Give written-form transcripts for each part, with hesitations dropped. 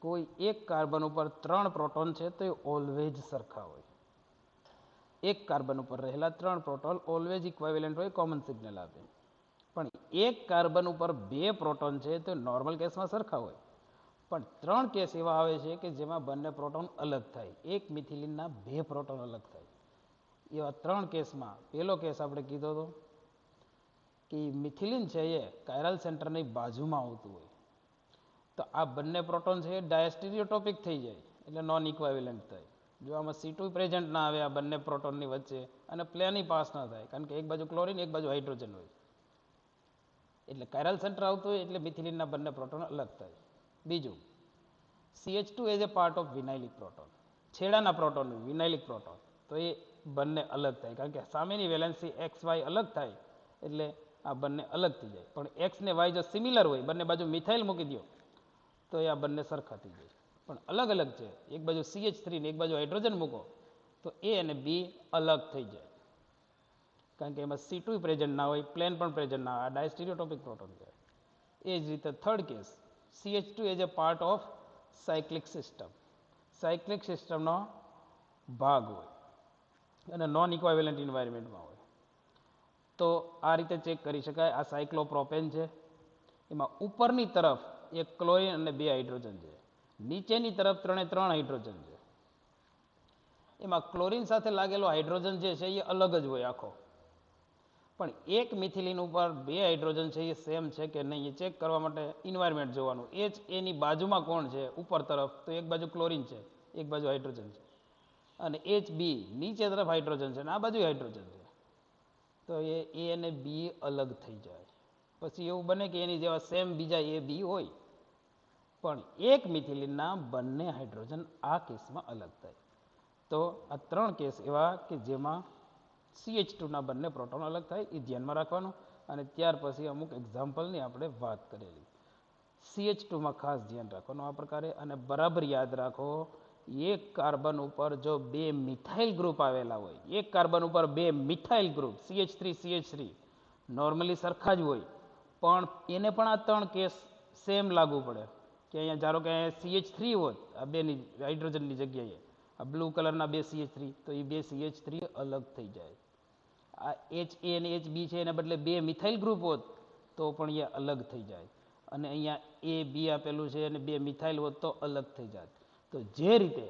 કોઈ એક કાર્બન ઉપર 3 પ્રોટોન છે તો એ ઓલવેજ સરખા હોય. એક કાર્બન ઉપર રહેલા 3 પ્રોટોન ઓલવેજ ઇક્વાવેલન્ટ હોય, કોમન સિગ્નલ આપે. પણ એક કાર્બન ઉપર 2 પ્રોટોન છે તો નોર્મલ કેસમાં સરખા હોય. પણ 3 કેસ એવા આવે છે કે જેમાં બંને પ્રોટોન અલગ થાય. એક મિથિલિનના 2 પ્રોટોન અલગ થાય. એવા 3 કેસમાં પહેલો કેસ આપણે કીધો હતો કે મિથિલિન છે એ કાયરલ સેન્ટરની બાજુમાં આવતું હોય તો આ બંને પ્રોટોન છે એ ડાયસ્ટીરિયોટોપિક થઈ જાય, એટલે નોન ઇક્વાવેલન્ટ થાય. જો આમાં C2 પ્રેઝન્ટ ના આવે આ બંને પ્રોટોનની વચ્ચે અને પ્લેનની પાસ ના થાય, કારણ કે એક બાજુ ક્લોરિન એક બાજુ હાઇડ્રોજન હોય, એટલે કાયરલ સેન્ટર આવતું હોય એટલે મિથિલિનના બંને પ્રોટોન અલગ થાય. બીજું, CH2 as a part of vinylic proton, છેડાના પ્રોટોન વિનાઇલિક પ્રોટોન, તો એ બંને અલગ થાય, કારણ કે સામેની વેલેન્સી XY અલગ થાય એટલે આ બંને અલગ થઈ જાય. પણ X ને Y જો સિમિલર હોય, બંને બાજુ મિથાઇલ મૂકી દો તો એ આ બંને સરખા થઈ જાય. પણ અલગ અલગ છે, એક બાજુ CH3 ને એક બાજુ હાઇડ્રોજન મૂકો તો A અને B અલગ થઈ જાય, કારણ કે એમાં C2 પ્રેઝન્ટ ના હોય, પ્લેન પણ પ્રેઝન્ટ ના હોય, આ ડાયસ્ટીરિયોટોપિક પ્રોટોન કહેવાય. એ જ રીતે third case, CH2 as a part of cyclic system, cyclic સિસ્ટમનો ભાગ હોય અને નોન ઇક્વાવેલન્ટ એન્વાયરમેન્ટમાં હોય તો આ રીતે ચેક કરી શકાય. આ સાયક્લોપ્રોપેન છે, એમાં ઉપરની તરફ એક ક્લોરિન અને 2 હાઇડ્રોજન છે, નીચેની તરફ 3 હાઇડ્રોજન છે. એમાં ક્લોરિન સાથે લાગેલો હાઇડ્રોજન જે છે એ અલગ જ હોય આખો, પણ એક મિથિલિન ઉપર 2 હાઇડ્રોજન છે એ સેમ છે કે નહીં એ ચેક કરવા માટે એન્વાયરમેન્ટ જોવાનું. એ જ એની બાજુમાં કોણ છે ઉપર તરફ, તો એક બાજુ ક્લોરિન છે એક બાજુ હાઇડ્રોજન છે, અને HB નીચે તરફ હાઇડ્રોજન છે અને આ બાજુ હાઇડ્રોજન છે, તો એ A અને B અલગ થઈ જાય. પછી એવું બને કે એની જેવા સેમ બીજા AB હોય, પણ એક મિથિલિનના બંને હાઇડ્રોજન આ કેસમાં અલગ થાય. તો આ 3 કેસ એવા કે જેમાં CH2ના બંને પ્રોટોન અલગ થાય, એ ધ્યાનમાં રાખવાનું. અને ત્યાર પછી અમુક એક્ઝામ્પલની આપણે વાત કરેલી. CH2માં ખાસ ધ્યાન રાખવાનું આ પ્રકારે, અને બરાબર યાદ રાખો, એક કાર્બન ઉપર જો 2 મિથાઇલ ગ્રુપ આવેલા હોય, એક કાર્બન ઉપર 2 મિથાઇલ ગ્રુપ CH3 નોર્મલી સરખા જ હોય, પણ એને પણ આ 3 કેસ સેમ લાગુ પડે. કે અહીંયા ધારો કે CH3 હોત આ બેની હાઇડ્રોજનની જગ્યાએ, આ બ્લુ કલરના 2 CH3, તો એ 2 CH3 અલગ થઈ જાય. આ HA અને HB છે એના બદલે 2 મિથાઇલ ગ્રુપ હોત તો પણ એ અલગ થઈ જાય. અને અહીંયા AB આપેલું છે અને 2 મિથાઇલ હોત તો અલગ થઈ જાય. તો જે રીતે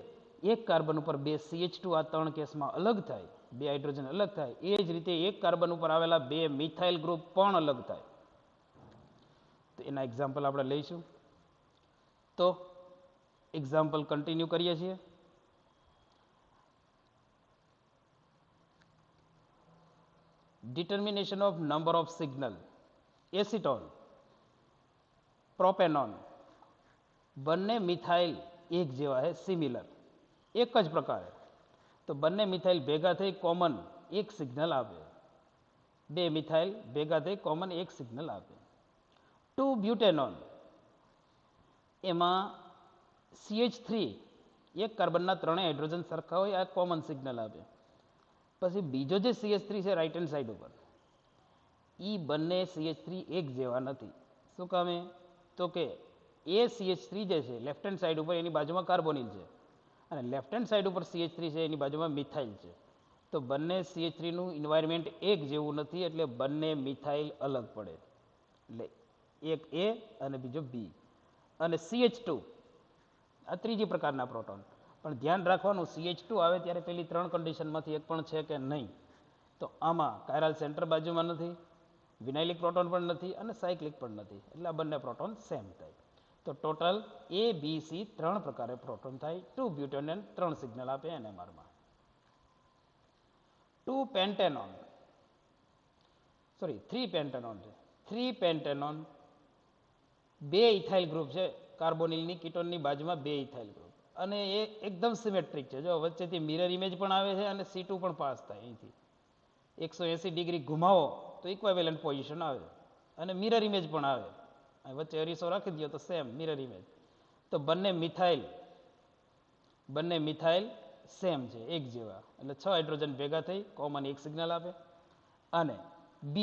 એક કાર્બન ઉપર 2 CH2 આ 3 કેસમાં અલગ થાય, 2 હાઇડ્રોજન અલગ થાય, એ જ રીતે એક કાર્બન ઉપર આવેલા 2 મિથાઇલ ગ્રુપ પણ અલગ થાય. તો એના એક્ઝામ્પલ આપણે લઈશું. તો એક્ઝામ્પલ કન્ટિન્યુ કરીએ છીએ. Determination of number of signal, acetone, propanone, બંને મિથાઇલ એક જેવા છે, સિમિલર, એક જ પ્રકારે. તો બંને મિથાઇલ ભેગા થઈ કોમન એક સિગ્નલ આપે, 2 મિથાઇલ ભેગા થઈ કોમન એક સિગ્નલ આપે. 2 બ્યુટેનોન, એમાં CH3 એક કાર્બનના 3 હાઇડ્રોજન સરખા હોય, આ કોમન સિગ્નલ આપે. પછી બીજો જે CH3 છે રાઇટ હેન્ડ સાઈડ ઉપર, એ બંને CH3 એક જેવા નથી. શું કામે? તો કે એ CH3 જે છે લેફ્ટ હેન્ડ સાઈડ ઉપર એની બાજુમાં કાર્બોનિલ છે, અને લેફ્ટ હેન્ડ સાઈડ ઉપર CH3 છે એની બાજુમાં મિથાઇલ છે. તો બંને CH3નું એન્વાયરમેન્ટ એક જેવું નથી, એટલે બંને મિથાઇલ અલગ પડે. એટલે એક A અને બીજો B. અને CH2 આ ત્રીજી પ્રકારના પ્રોટોન. પણ ધ્યાન રાખવાનું, CH2 આવે ત્યારે પેલી 3 કન્ડિશનમાંથી એક પણ છે કે નહીં. તો આમાં કાયરલ સેન્ટર બાજુમાં નથી, વિનાઇલિક પ્રોટોન પણ નથી અને સાયક્લિક પણ નથી, એટલે આ બંને પ્રોટોન સેમ થાય. તો ટોટલ A B C 3 પ્રકારે પ્રોટોન થાય. 2 બ્યુટેનોન 3 સિગ્નલ આપે NMRમાં. 3 પેન્ટેનોન છે. 3 પેન્ટેનોન 2 ઇથાઇલ ગ્રુપ છે, કાર્બોનિલની કીટોનની બાજુમાં 2 ઇથાઇલ ગ્રુપ, અને એ એકદમ સિમેટ્રિક છે. જો વચ્ચેથી મિરર ઇમેજ પણ આવે છે અને C2 પણ પાસ થાય. અહીંથી 180 ડિગ્રી ઘુમાવો તો ઇક્વાવેલન્ટ પોઝિશન આવે, અને મિરર ઇમેજ પણ આવે. વચ્ચે અરીસો રાખી દો તો સેમ મિરર ઇમેજ. તો બંને મિથાઇલ સેમ છે, એક જેવા, એટલે 6 હાઇડ્રોજન ભેગા થઈ કોમન એક સિગ્નલ આપે. અને B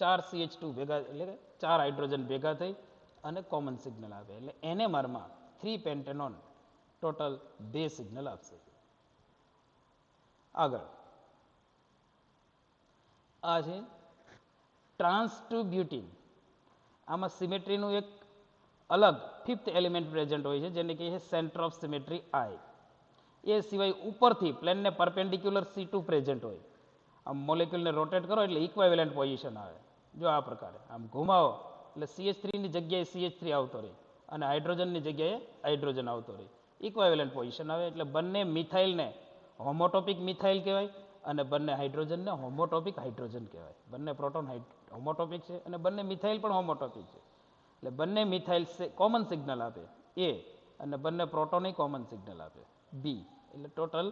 4 CH2 ભેગા, એટલે કે 4 હાઇડ્રોજન ભેગા થઈ અને કોમન સિગ્નલ આપે. એટલે NMR માં 3 પેન્ટેનોન ટોટલ 2 સિગ્નલ આપશે. આગળ આ છે ટ્રાન્સ ટુ બ્યુટીન. આમાં સિમેટ્રીનું એક અલગ 5th એલિમેન્ટ પ્રેઝન્ટ હોય છે, જેને કહે છે સેન્ટર ઓફ સિમેટ્રી આઈ. એ સિવાય ઉપરથી પ્લેનને પરપેન્ડિક્યુલર C2 પ્રેઝન્ટ હોય. આમ મોલેક્યુલને રોટેટ કરો એટલે ઇક્વાવેલન્ટ પોઝિશન આવે. જો આ પ્રકારે આમ ઘુમાવો એટલે CH3 ની જગ્યાએ CH3 આવતો રહે અને હાઇડ્રોજનની જગ્યાએ હાઇડ્રોજન આવતો રહે. ઇક્વાવેલન્ટ પોઝિશન આવે એટલે બંને મિથાઇલને હોમોટોપિક મિથાઇલ કહેવાય અને બંને હાઇડ્રોજનને હોમોટોપિક હાઇડ્રોજન કહેવાય. બંને પ્રોટોન હોમોટોપિક છે અને બંને મિથાઇલ પણ હોમોટોપિક છે. એટલે બંને મિથાઇલ કોમન સિગ્નલ આપે A અને બંને પ્રોટોન કોમન સિગ્નલ આપે B. એટલે ટોટલ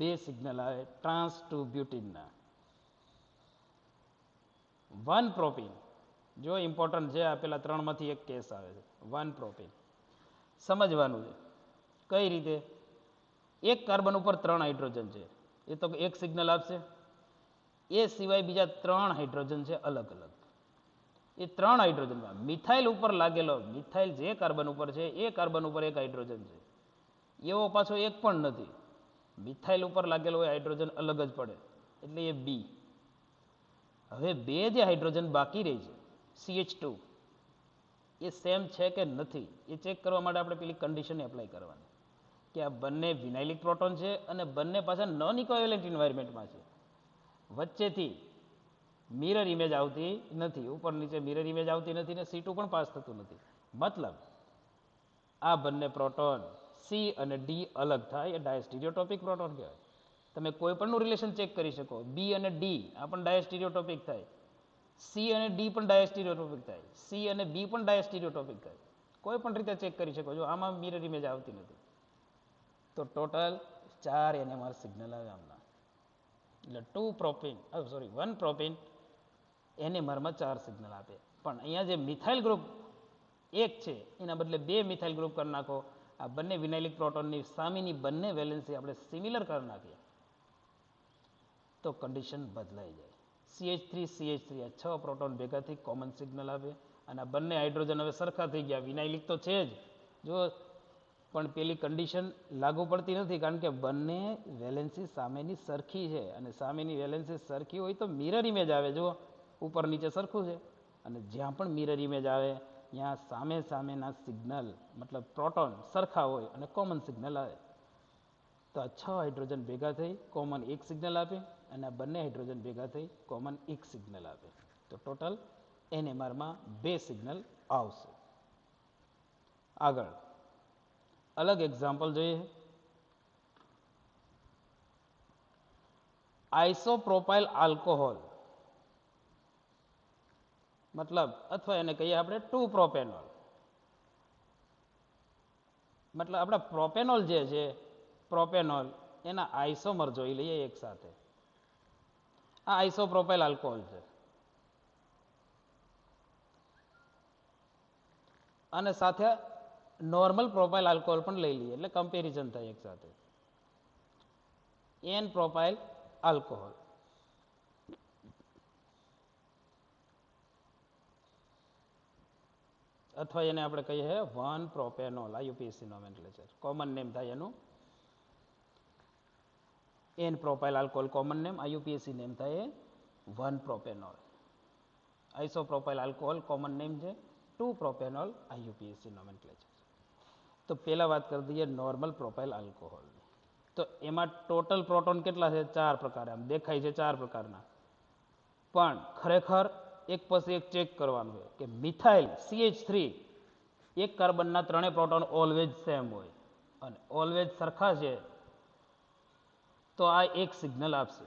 2 સિગ્નલ આવે ટ્રાન્સ ટુ બ્યુટીનના. 1 પ્રોપીન. જો ઇમ્પોર્ટન્ટ છે, આ પેલા 3માંથી એક કેસ આવે છે. 1 પ્રોપીન સમજવાનું છે કઈ રીતે. એક કાર્બન ઉપર 3 હાઇડ્રોજન છે, એ તો એક સિગ્નલ આપશે. એ સિવાય બીજા 3 હાઇડ્રોજન છે અલગ અલગ. એ 3 હાઇડ્રોજનમાં મિથાઇલ ઉપર લાગેલો, મિથાઇલ જે કાર્બન ઉપર છે એ કાર્બન ઉપર એક હાઇડ્રોજન છે, એવો પાછો એક પણ નથી. મિથાઇલ ઉપર લાગેલો હોય હાઇડ્રોજન અલગ જ પડે, એટલે એ B. હવે 2 જે હાઇડ્રોજન બાકી રહી છે CH2, એ સેમ છે કે નથી એ ચેક કરવા માટે આપણે પેલી કન્ડિશન એપ્લાય કરવાની કે આ બંને વિનાઇલિક પ્રોટોન છે અને બંને પાછા નોન ઇક્વાવેલન્ટ એન્વાયરમેન્ટમાં છે. વચ્ચેથી મિરર ઇમેજ આવતી નથી, ઉપર નીચે મિરર ઇમેજ આવતી નથી ને C2 પણ પાસ થતું નથી. મતલબ આ બંને પ્રોટોન C અને D અલગ થાય એ ડાયસ્ટીરિયોટોપિક પ્રોટોન કહેવાય. તમે કોઈ પણનું રિલેશન ચેક કરી શકો. B અને D આ પણ ડાયસ્ટીરિયોટોપિક થાય, C અને D પણ ડાયસ્ટીરિયોટોપિક થાય, C અને B પણ ડાયસ્ટીરિયોટોપિક થાય. કોઈ પણ રીતે ચેક કરી શકો. જો આમાં મિરર ઇમેજ આવતી નથી તો ટોટલ 4 NMR સિગ્નલ આવે આમના. એટલે 1 પ્રોપીન NMR માં 4 સિગ્નલ આપે. પણ અહીંયા જે મિથાઇલ ગ્રુપ એક છે એના બદલે 2 મિથાઇલ ગ્રુપ કરી નાખો. આ બંને વિનાઇલિક પ્રોટોનની સામેની બંને વેલેન્સી આપણે સિમિલર કરી નાખીએ તો કન્ડિશન બદલાઈ જાય. CH3 આ 6 પ્રોટોન ભેગાથી કોમન સિગ્નલ આપે અને આ બંને હાઇડ્રોજન હવે સરખા થઈ ગયા. વિનાઇલિક તો છે જ, જો પણ પેલી કન્ડિશન લાગુ પડતી નથી કારણ કે બંને વેલેન્સી સામેની સરખી છે અને સામેની વેલેન્સી સરખી હોય તો મિરર ઇમેજ આવે. જો ઉપર નીચે સરખું છે અને જ્યાં પણ મિરર ઇમેજ આવે ત્યાં સામેના સિગ્નલ મતલબ પ્રોટોન સરખા હોય અને કોમન સિગ્નલ આવે. તો આ 6 હાઇડ્રોજન ભેગા થઈ કોમન એક સિગ્નલ આપે અને આ બંને હાઇડ્રોજન ભેગા થઈ કોમન એક સિગ્નલ આપે. તો ટોટલ NMR માં 2 સિગ્નલ આવશે. આગળ અલગ એક્ઝામ્પલ જોઈએ. આઇસોપ્રોપાઇલ આલ્કોહોલ મતલબ અથવા એને કહીએ આપણે 2 પ્રોપેનોલ. મતલબ આપણા પ્રોપેનોલ જે છે પ્રોપેનોલ એના આઇસોમર જોઈ લઈએ એક સાથે. આ આઇસોપ્રોપાઇલ આલ્કોહોલ છે અને સાથે નોર્મલ પ્રોપાઇલ આલ્કોહોલ પણ લઈ લઈએ એટલે કમ્પેરિઝન થાય એક સાથે. N પ્રોપાઇલ આલ્કોહોલ અથવા એને આપણે કહીએ 1 propanol. IUPAC nomenclature common name થાય એનું. N propyl alcohol common name, IUPAC name થાય 1 પ્રોપેનોલ. આઇસોપ્રોપાઇલ આલ્કોહોલ કોમન નેમ છે 2 પ્રોપેનોલ, IUPAC નોમેનક્લેચર. તો પહેલા વાત કરી દઈએ નોર્મલ પ્રોપાઇલ આલ્કોહોલ. તો એમાં ટોટલ પ્રોટોન કેટલા છે? 4 પ્રકાર. આમ દેખાય છે 4 પ્રકારના, પણ ખરેખર એક પછી એક ચેક કરવાનું હોય કે મિથાઇલ CH3 એક કાર્બનના 3 પ્રોટોન ઓલવેજ સેમ હોય અને ઓલવેજ સરખા છે તો આ એક સિગ્નલ આપશે.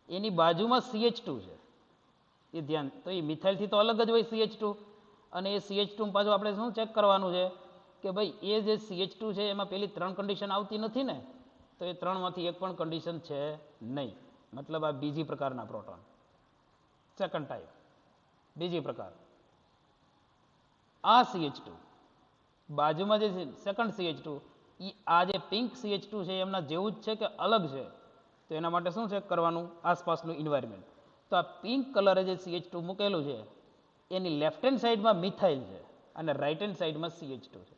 એની બાજુમાં CH2 છે એ ધ્યાન, તો એ મિથાઇલથી તો અલગ જ હોય CH2 અને એ CH2 પાછું આપણે શું ચેક કરવાનું છે કે ભાઈ એ જે CH2 છે એમાં પેલી 3 કન્ડિશન આવતી નથી ને, તો એ 3માંથી એક પણ કન્ડિશન છે નહીં. મતલબ આ બીજી પ્રકારના પ્રોટોન, સેકન્ડ ટાઈપ, બીજી પ્રકાર. આ CH2 બાજુમાં જે સેકન્ડ CH2 એ આ જે પિંક CH2 છે એમના જેવું જ છે કે અલગ છે, તો એના માટે શું ચેક કરવાનું? આસપાસનું ઇન્વાયરમેન્ટ. તો આ પિંક કલરે જે CH2 મૂકેલું છે એની લેફ્ટ હેન્ડ સાઈડમાં મિથાઇલ છે અને રાઈટ હેન્ડ સાઈડમાં CH2 છે.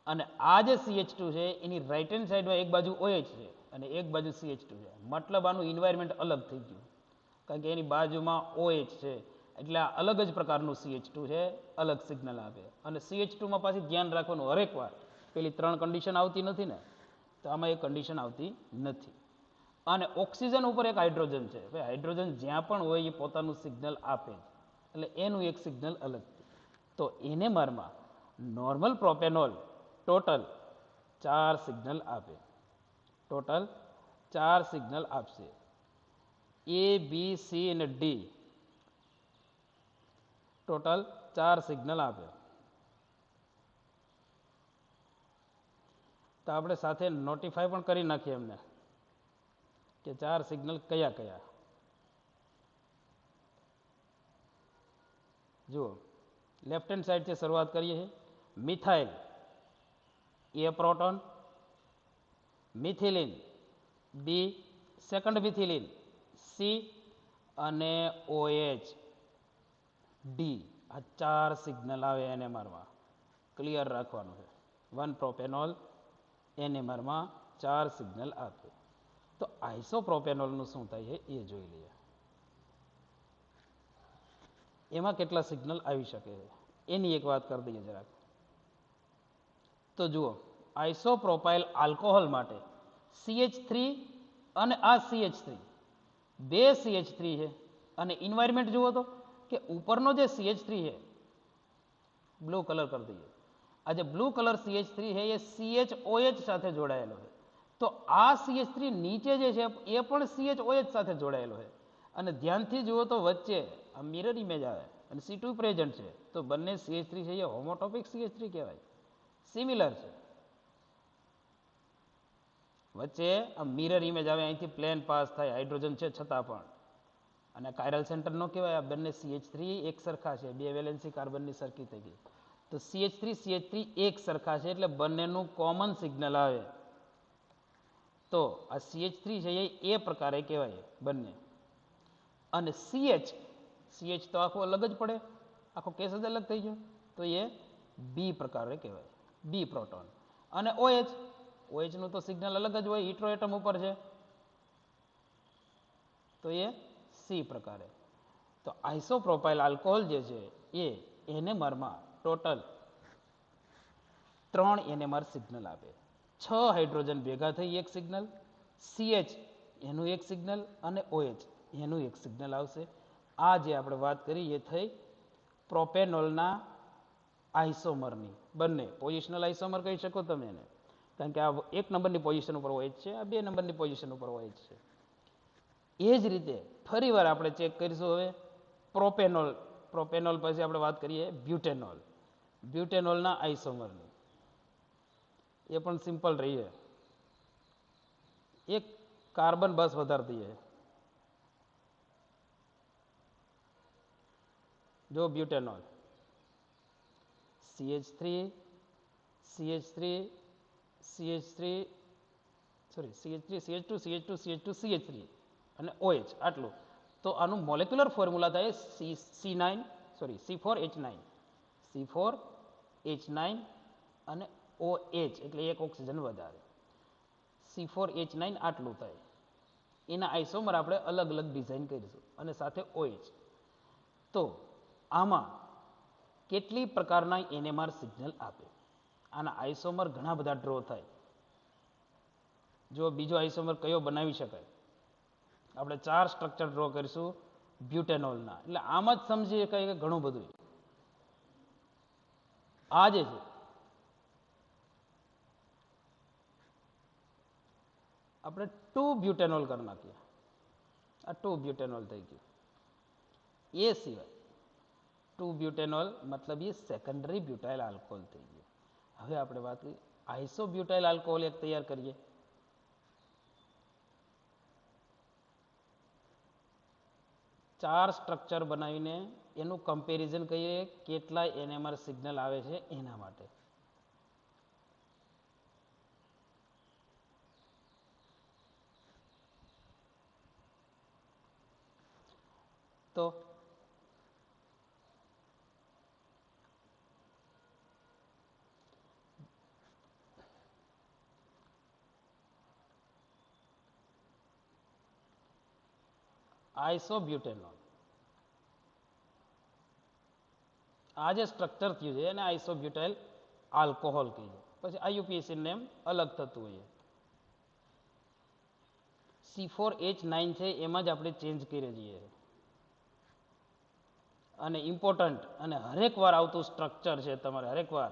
અને આ જે CH2 છે એની રાઈટ હેન્ડ સાઈડમાં એક બાજુ OH છે અને એક બાજુ CH2 છે. મતલબ આનું એન્વાયરમેન્ટ અલગ થઈ ગયું, કારણ કે એની બાજુમાં OH છે એટલે આ અલગ જ પ્રકારનું CH2 છે, અલગ સિગ્નલ આપે. અને CH2માં પાછી ધ્યાન રાખવાનું, હરેક વાર પેલી 3 કન્ડિશન આવતી નથી ને, તો આમાં એ કન્ડિશન આવતી નથી. અને ઓક્સિજન ઉપર એક હાઇડ્રોજન છે, ભાઈ હાઇડ્રોજન જ્યાં પણ હોય એ પોતાનું સિગ્નલ આપે જ, એટલે એનું એક સિગ્નલ અલગ. તો એને મારમાં નોર્મલ પ્રોપેનોલ ટોટલ 4 સિગ્નલ આપે, ટોટલ 4 સિગ્નલ આપશે. A, B, C અને D ટોટલ 4 સિગ્નલ આપે. તો આપણે સાથે નોટિફાય પણ કરી નાખીએ એમને કે 4 સિગ્નલ કયા કયા. જુઓ, લેફ્ટ હેન્ડ સાઈડથી શરૂઆત કરીએ છીએ. Methyl A proton, methylene B, second methylene C અને OH D. આ 4 સિગ્નલ આવે NMR-માં, ક્લિયર રાખવાનું છે. 1 પ્રોપેનોલ NMR-માં 4 સિગ્નલ આપે. તો આઇસોપ્રોપેનોલનું શું થાય છે એ જોઈ લઈએ. એમાં કેટલા સિગ્નલ આવી શકે છે એની એક વાત કરી દઈએ જરાક. તો જુઓ, આઇસોપ્રોપાઇલ આલ્કોહોલ માટે CH3 અને આ CH3 બે CH3 છે. અને એન્વાયરમેન્ટ જુઓ તો કે ઉપરનો જે CH3 છે, બ્લુ કલર કરી દઈએ, આ જે બ્લુ કલર CH3 છે એ CHOH સાથે જોડાયેલો છે. તો આ CH3 નીચે જે છે એ પણ CHOH સાથે જોડાયેલો છે. અને ધ્યાનથી જુઓ તો વચ્ચે આ મિરર ઇમેજ આવે અને C2 પ્રેઝન્ટ છે, તો બંને CH3 છે એ હોમોટોપિક CH3 કહેવાય, સિમિલર છે. વચ્ચે આ મિરર ઇમેજ આવે, અહીંથી પ્લેન પાસ થાય, હાઇડ્રોજન છે છતાં પણ. અને કાયરલ સેન્ટર નો કહેવાય, આ બંને CH3 એક સરખા છે, બે વેલેન્સી કાર્બનની સરખી થઈ ગઈ. તો CH3 એક સરખા છે એટલે બંનેનું કોમન સિગ્નલ આવે. તો આ CH3 છે એ પ્રકારે કહેવાય બંને. અને CH તો આખું અલગ જ પડે, આખો કેસ જ અલગ થઈ ગયો, તો એ B પ્રકારે કહેવાય, B પ્રોટોન. અને OH નું તો સિગ્નલ અલગ જ હોય, ઇટ્રોએટમ ઉપર છે, તો એ C પ્રકારે. તો આઇસોપ્રોપાઇલ આલ્કોહોલ જે છે એ NMR-માં ટોટલ 3 NMR સિગ્નલ આપે. 6 હાઇડ્રોજન ભેગા થઈ એક સિગ્નલ, CH એનું એક સિગ્નલ અને OH એનું એક સિગ્નલ આવશે. આ જે આપણે વાત કરી એ થઈ પ્રોપેનોલના આઇસોમરની. બંને પોઝિશનલ આઇસોમર કહી શકો તમે એને, કારણ કે આ 1 નંબરની પોઝિશન ઉપર OH છે, આ 2 નંબરની પોઝિશન ઉપર OH છે. એ જ રીતે ફરીવાર આપણે ચેક કરીશું હવે પ્રોપેનોલ પછી આપણે વાત કરીએ બ્યુટેનોલના આઇસોમરની. એ પણ સિમ્પલ રહીએ, એક કાર્બન બસ વધારે દઈએ. જો butanol CH3 CH2 CH2 CH3 અને OH આટલું. તો આનું મોલેક્યુલર ફોર્મ્યુલા થાય C4H9 અને OH, એટલે એક ઓક્સિજન વધારે, C4H9 આટલું થાય. એના આઇસોમર આપણે અલગ અલગ ડિઝાઇન કરીશું અને સાથે OH. તો આમાં કેટલી પ્રકારના NMR સિગ્નલ આપે, આના આઇસોમર ઘણા બધા ડ્રો થાય. જો બીજો આઇસોમર કયો બનાવી શકાય, આપણે 4 સ્ટ્રક્ચર ડ્રો કરીશું બ્યુટેનોલના, એટલે આમ જ સમજી શકાય કે ઘણું બધું. આ જે છે આપણે 2 બ્યુટેનોલ કરી નાખીએ, આ 2 બ્યુટેનોલ થઈ ગયું. એ સિવાય 2 બ્યુટેનોલ મતલબ એ સેકન્ડરી બ્યુટાઇલ આલ્કોહોલ થઈ ગયું. હવે આપણે વાત કરીએ આઇસોબ્યુટાઇલ આલ્કોહોલ એક તૈયાર કરીએ. 4 સ્ટ્રક્ચર બનાવીને એનું કમ્પેરિઝન કરીએ કેટલા NMR સિગ્નલ આવે છે એના માટે. તો આઇસોબ્યુટેનોલ. આ જે સ્ટ્રક્ચર થયું છે એને આઇસોબ્યુટાઇલ આલ્કોહોલ કહીએ. પછી આઈયુપીએસી નેમ અલગ થતું હોય. C4H9 છે એમાં જ આપણે ચેન્જ કરીએ છીએ. અને ઇમ્પોર્ટન્ટ અને હરેક વાર આવતું સ્ટ્રક્ચર છે તમારે હરેક વાર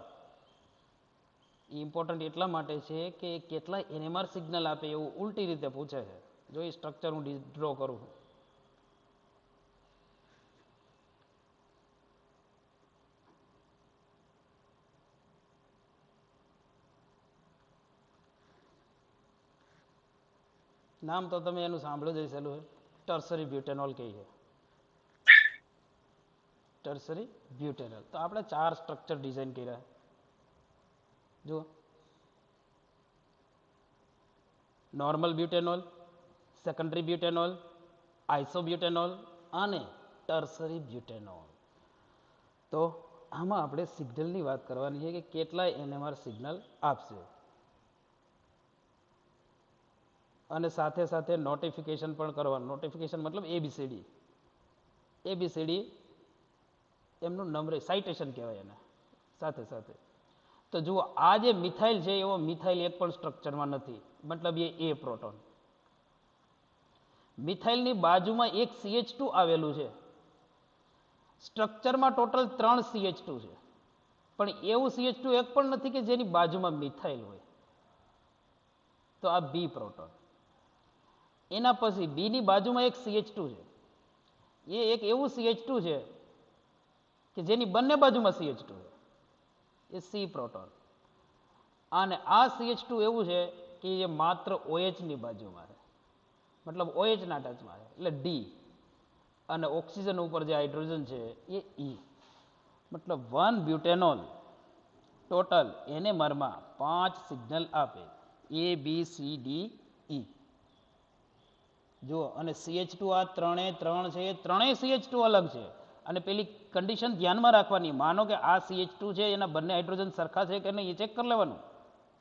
ઇમ્પોર્ટન્ટ એટલા માટે છે કે કેટલા એનએમઆર સિગ્નલ આપે એવું ઉલટી રીતે પૂછે છે. જો એ સ્ટ્રક્ચર હું ડ્રો કરું. નામ તો તમે એનું સાંભળ્યું જ હશે, ટર્સરી બ્યુટેનોલ કહીએ. Tertiary butanol. તો આપણે 4 સ્ટ્રક્ચર ડિઝાઇન કર્યા. જુઓ, નોર્મલ બ્યુટેનોલ, સેકન્ડરી બ્યુટેનોલ, આઇસોબ્યુટેનોલ અને ટર્સરી બ્યુટેનોલ. તો આમાં આપણે સિગ્નલની વાત કરવાની છે કે કેટલા એનએમઆર સિગ્નલ આપશે. અને સાથે સાથે નોટિફિકેશન પણ કરવાનું. નોટિફિકેશન મતલબ એબીસીડી. એબીસીડી એમનું નંબર સાઇટેશન કહેવાય એને સાથે સાથે. તો જુઓ, આ જે મિથાઇલ છે એવો મિથાઇલ એક પણ સ્ટ્રક્ચરમાં નથી, મતલબ એ પ્રોટોન. મિથાઇલની બાજુમાં એક CH2 આવેલું છે. સ્ટ્રક્ચરમાં ટોટલ 3 CH2 છે, પણ એવું CH2 એક પણ નથી કે જેની બાજુમાં મિથાઇલ હોય. તો આ બી પ્રોટોન. એના પછી બી ની બાજુમાં એક CH2 છે. એ એક એવું CH2 છે કે જેની બંને બાજુમાં CH2 છે. A C proton. અને આ CH2 એવું છે કે એ માત્ર OH ની બાજુમાં છે, મતલબ OH ના ટચમાં છે, એટલે ડી. અને ઓક્સિજન ઉપર જે હાઇડ્રોજન છે એ ઈ. મતલબ 1 બ્યુટેનોલ ટોટલ એનએમઆરમાં 5 સિગ્નલ આપે, A B C D E. જુઓ, અને CH2 આ 3 છે, એ ત્રણેય CH2 અલગ છે. અને પેલી કન્ડિશન ધ્યાનમાં રાખવાની, માનો કે આ CH2 છે એના બંને હાઇડ્રોજન સરખા છે કે નહીં એ ચેક કરી લેવાનું.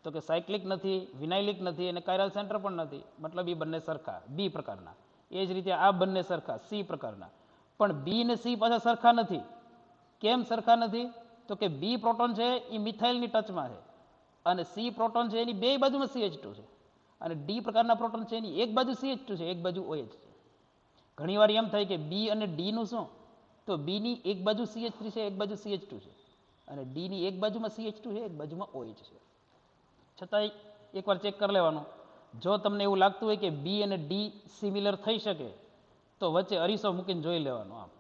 તો કે સાયક્લિક નથી, વિનાઇલિક નથી અને કાયરલ સેન્ટર પણ નથી, મતલબ એ બંને સરખા બી પ્રકારના. એ જ રીતે આ બંને સરખા સી પ્રકારના. પણ બી ને સી પાછા સરખા નથી. કેમ સરખા નથી? તો કે બી પ્રોટોન છે એ મિથાઇલની ટચમાં છે, અને સી પ્રોટોન છે એની બે બાજુમાં CH2 છે. અને ડી પ્રકારના પ્રોટોન છે એની એક બાજુ CH2 છે, એક બાજુ OH છે. ઘણીવાર એમ થાય કે બી અને ડી નું શું? તો બી ની એક બાજુ CH3 છે, એક બાજુ CH2 છે, અને ડી ની એક બાજુમાં CH2 છે, એક બાજુમાં OH છે. છતાંય એકવાર ચેક કરી લેવાનું. જો તમને એવું લાગતું હોય કે બી અને ડી સિમિલર થઈ શકે તો વચ્ચે અરીસો મૂકીને જોઈ લેવાનું, આમ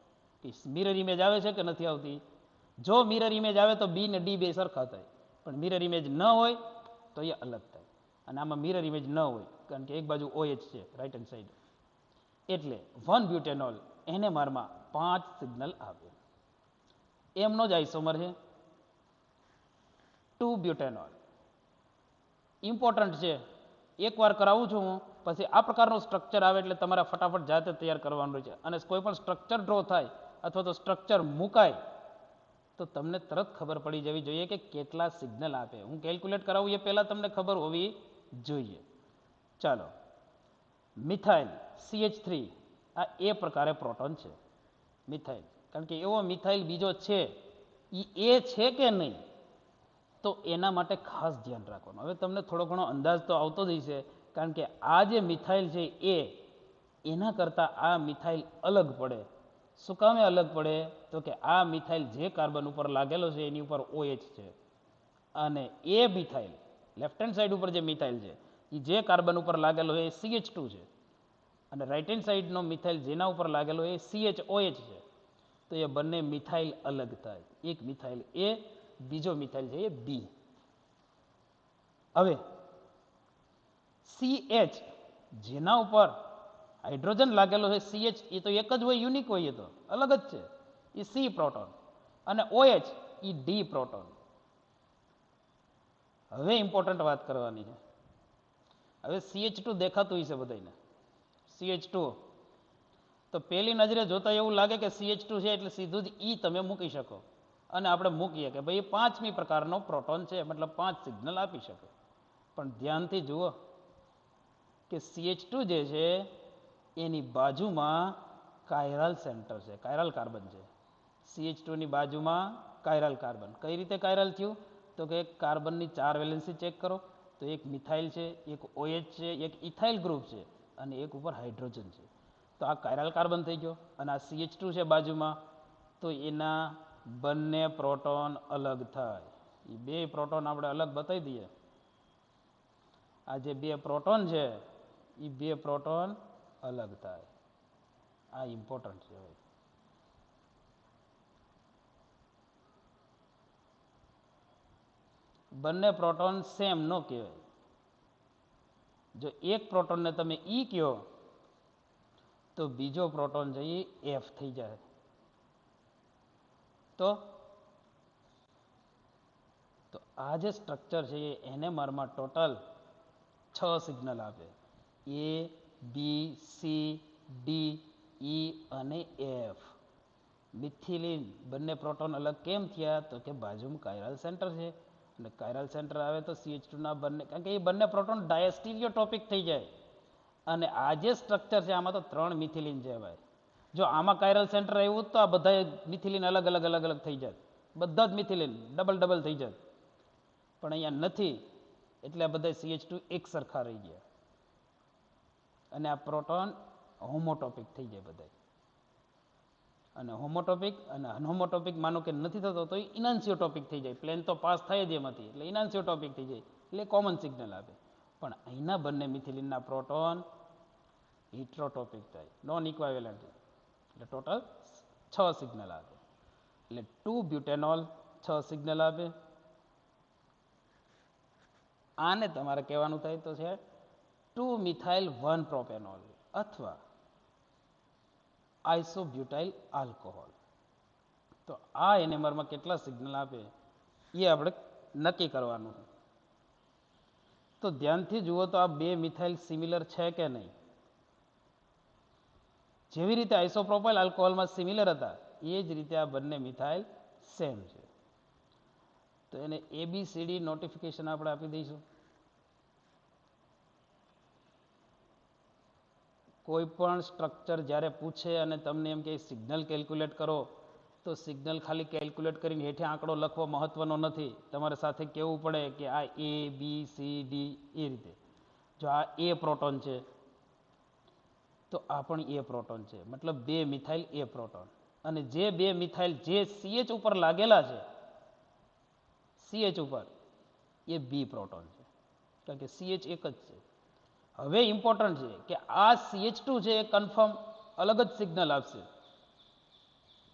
કે મિરર ઇમેજ આવે છે કે નથી આવતી. જો મિરર ઇમેજ આવે તો બી ને ડી બે સરખા થાય, પણ મિરર ઇમેજ ન હોય તો એ અલગ થાય. અને આમાં મિરર ઇમેજ ન હોય કારણ કે એક બાજુ OH છે રાઈટ હેન્ડ સાઈડ. એટલે 1 બ્યુટેનોલ એનએમઆરમાં 5 સિગ્નલ આપે. એમનો જ આઇસોમર છે 2 બ્યુટેનોલ. ઇમ્પોર્ટન્ટ છે, એકવાર કરાવું છું હું, પછી આ પ્રકારનું સ્ટ્રક્ચર આવે એટલે તમારે ફટાફટ જાતે તૈયાર કરવાનું છે. અને કોઈ પણ સ્ટ્રક્ચર ડ્રો થાય અથવા તો સ્ટ્રક્ચર મુકાય તો તમને તરત ખબર પડી જવી જોઈએ કે કેટલા સિગ્નલ આપે. હું કેલ્ક્યુલેટ કરાવું એ પહેલાં તમને ખબર હોવી જોઈએ. ચાલો, મિથાઇલ CH3 આ એ પ્રકારે પ્રોટોન છે મિથાઇલ. કારણ કે એવો મિથાઇલ બીજો છે એ છે કે નહીં, તો એના માટે ખાસ ધ્યાન રાખવાનું. હવે તમને થોડો ઘણો અંદાજ તો આવતો જ હશે, કારણ કે આ જે મિથાઇલ છે એના કરતાં આ મિથાઇલ અલગ પડે. શું કામે અલગ પડે? તો કે આ મિથાઇલ જે કાર્બન ઉપર લાગેલો છે એની ઉપર OH છે, અને એ મિથાઇલ લેફ્ટ હેન્ડ સાઈડ ઉપર જે મિથાઇલ છે એ જે કાર્બન ઉપર લાગેલો છે એ CH2 છે, અને રાઈટ હેન્ડ સાઈડનો મિથાઇલ જેના ઉપર લાગેલો એ CHOH છે. તો એ બંને મિથાઇલ અલગ થાય. એક મિથાઇલ એ, બીજો મિથાઇલ છે એ બી. હવે CH જેના ઉપર હાઇડ્રોજન લાગેલો છે CH, એ તો એક જ હોય, યુનિક હોય, એ તો અલગ જ છે, એ સી પ્રોટોન. અને OH એ ડી પ્રોટોન. હવે ઇમ્પોર્ટન્ટ વાત કરવાની છે. હવે CH2 દેખાતું હશે બધાને, CH2. તો પહેલી નજરે જોતા એવું લાગે કે CH2 છે એટલે સીધું જ ઈ તમે મૂકી શકો, અને આપણે મૂકીએ કે ભાઈ 5મી પ્રકારનો પ્રોટોન છે, મતલબ 5 સિગ્નલ આપી શકે. પણ ધ્યાનથી જુઓ કે CH2 જે છે એની બાજુમાં કાયરલ સેન્ટર છે, કાયરલ કાર્બન છે. CH2 ની બાજુમાં કાયરલ કાર્બન. કઈ રીતે કાયરલ થયું? તો કે કાર્બનની 4 વેલેન્સી ચેક કરો તો એક મિથાઇલ છે, એક OH છે, એક ઇથાઇલ ગ્રુપ છે અને એક ઉપર હાઇડ્રોજન છે. તો આ કાયરલ કાર્બન થઈ ગયો. અને આ CH2 છે બાજુમાં, તો એના બંને પ્રોટોન અલગ થાય. એ બે પ્રોટોન આપણે અલગ બતાવી દઈએ. આ જે બે પ્રોટોન છે એ બે પ્રોટોન અલગ થાય. આ ઇમ્પોર્ટન્ટ છે. બંને પ્રોટોન સેમ ન કહેવાય. જો એક પ્રોટોનને તમે ઈ કહો તો બીજો પ્રોટોન છે એ એફ થઈ જાય. તો આ જે સ્ટ્રક્ચર છે એ NMR-માં ટોટલ 6 સિગ્નલ આપે. A, B, C, D, E અને F. મિથિલિન બંને પ્રોટોન અલગ કેમ થયા? તો કે બાજુમાં કાયરલ સેન્ટર છે અને કાયરલ સેન્ટર આવે તો CH2 ના બંને, કારણ કે એ બંને પ્રોટોન ડાયસ્ટીરિયોટોપિક થઈ જાય. અને આ જે સ્ટ્રક્ચર છે આમાં તો 3 મિથિલિન છે ભાઈ. જો આમાં કાયરલ સેન્ટર આવ્યું તો આ બધા મિથિલિન અલગ અલગ અલગ અલગ થઈ જાય. બધા જ મિથિલિન ડબલ ડબલ થઈ જાય. પણ અહીંયા નથી એટલે આ બધા CH2 એક સરખા રહી ગયા અને આ પ્રોટોન હોમોટોપિક થઈ જાય બધા. અને હોમોટોપિક અને અનહોમોટોપિક માનો કે નથી થતો તો ઇનાન્સિયોટોપિક થઈ જાય. પ્લેન તો પાસ થાય જ એમાંથી, એટલે ઇનાન્સિયોટોપિક થઈ જાય, એટલે કોમન સિગ્નલ આપે. પણ અહીંના બંને મિથિલિનના પ્રોટોન હિટ્રોટોપિક થાય, નોન ઇક્વાવેલન્ટ, એટલે ટોટલ 6 સિગ્નલ આપે. એટલે 2 બ્યુટેનોલ 6 સિગ્નલ આપે. આને તમારે કહેવાનું થાય તો છે 2 મિથાઇલ 1 પ્રોપેનોલ અથવા આઇસોબ્યુટાઇલ આલ્કોહોલ. તો આ NMR-માં કેટલા સિગ્નલ આપે એ આપણે નક્કી કરવાનું. તો ધ્યાનથી જુઓ તો આ બે મિથાઇલ સિમિલર છે કે નહીં. જેવી રીતે આઇસોપ્રોપાઇલ આલ્કોહોલમાં સિમિલર હતા એ જ રીતે આ બંને મિથાઇલ સેમ છે. તો એને ABCD નોટિફિકેશન આપણે આપી દઈશું. કોઈ પણ સ્ટ્રક્ચર જ્યારે પૂછે અને તમને એમ કે સિગ્નલ કેલ્ક્યુલેટ કરો તો સિગ્નલ ખાલી કેલ્ક્યુલેટ કરીને હેઠે આંકડો લખવો મહત્વનો નથી. તમારે સાથે કહેવું પડે કે આ ABCD એ રીતે. જો આ A પ્રોટોન છે તો આ પણ A પ્રોટોન છે, મતલબ 2 મિથાઇલ A પ્રોટોન. અને જે 2 મિથાઇલ જે CH ઉપર લાગેલા છે, CH ઉપર, એ B પ્રોટોન છે, કારણ કે CH એક જ છે. હવે ઇમ્પોર્ટન્ટ છે કે આ CH2 છે એ કન્ફર્મ અલગ જ સિગ્નલ આપશે,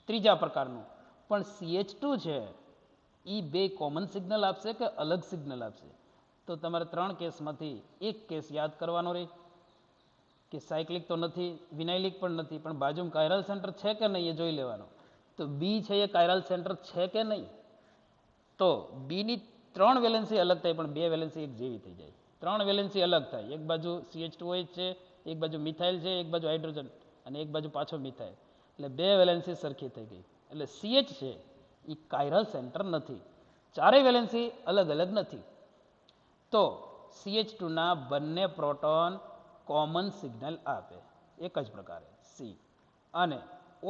ત્રીજા પ્રકારનું. પણ CH2 છે એ બે કોમન સિગ્નલ આપશે કે અલગ સિગ્નલ આપશે? તો તમારે 3 કેસમાંથી એક કેસ યાદ કરવાનો રહે કે સાયક્લિક તો નથી, વિનાઇલિક પણ નથી, પણ બાજુમાં કાયરલ સેન્ટર છે કે નહીં એ જોઈ લેવાનો. તો B છે એ કાયરલ સેન્ટર છે કે નહીં? તો B ની 3 વેલેન્સી અલગ થાય પણ 2 વેલેન્સી એક જેવી થઈ જાય. 3 વેલેન્સી અલગ થાય. એક બાજુ CH2OH છે, એક બાજુ મિથાઇલ છે, એક બાજુ હાઇડ્રોજન અને એક બાજુ પાછો મિથાઇલ, એટલે 2 વેલેન્સી સરખી થઈ ગઈ. એટલે CH છે એ કાયરલ સેન્ટર નથી. 4 વેલેન્સી અલગ અલગ નથી. તો CH2 ના બંને પ્રોટોન કોમન સિગ્નલ આપે એક જ પ્રકારે C, અને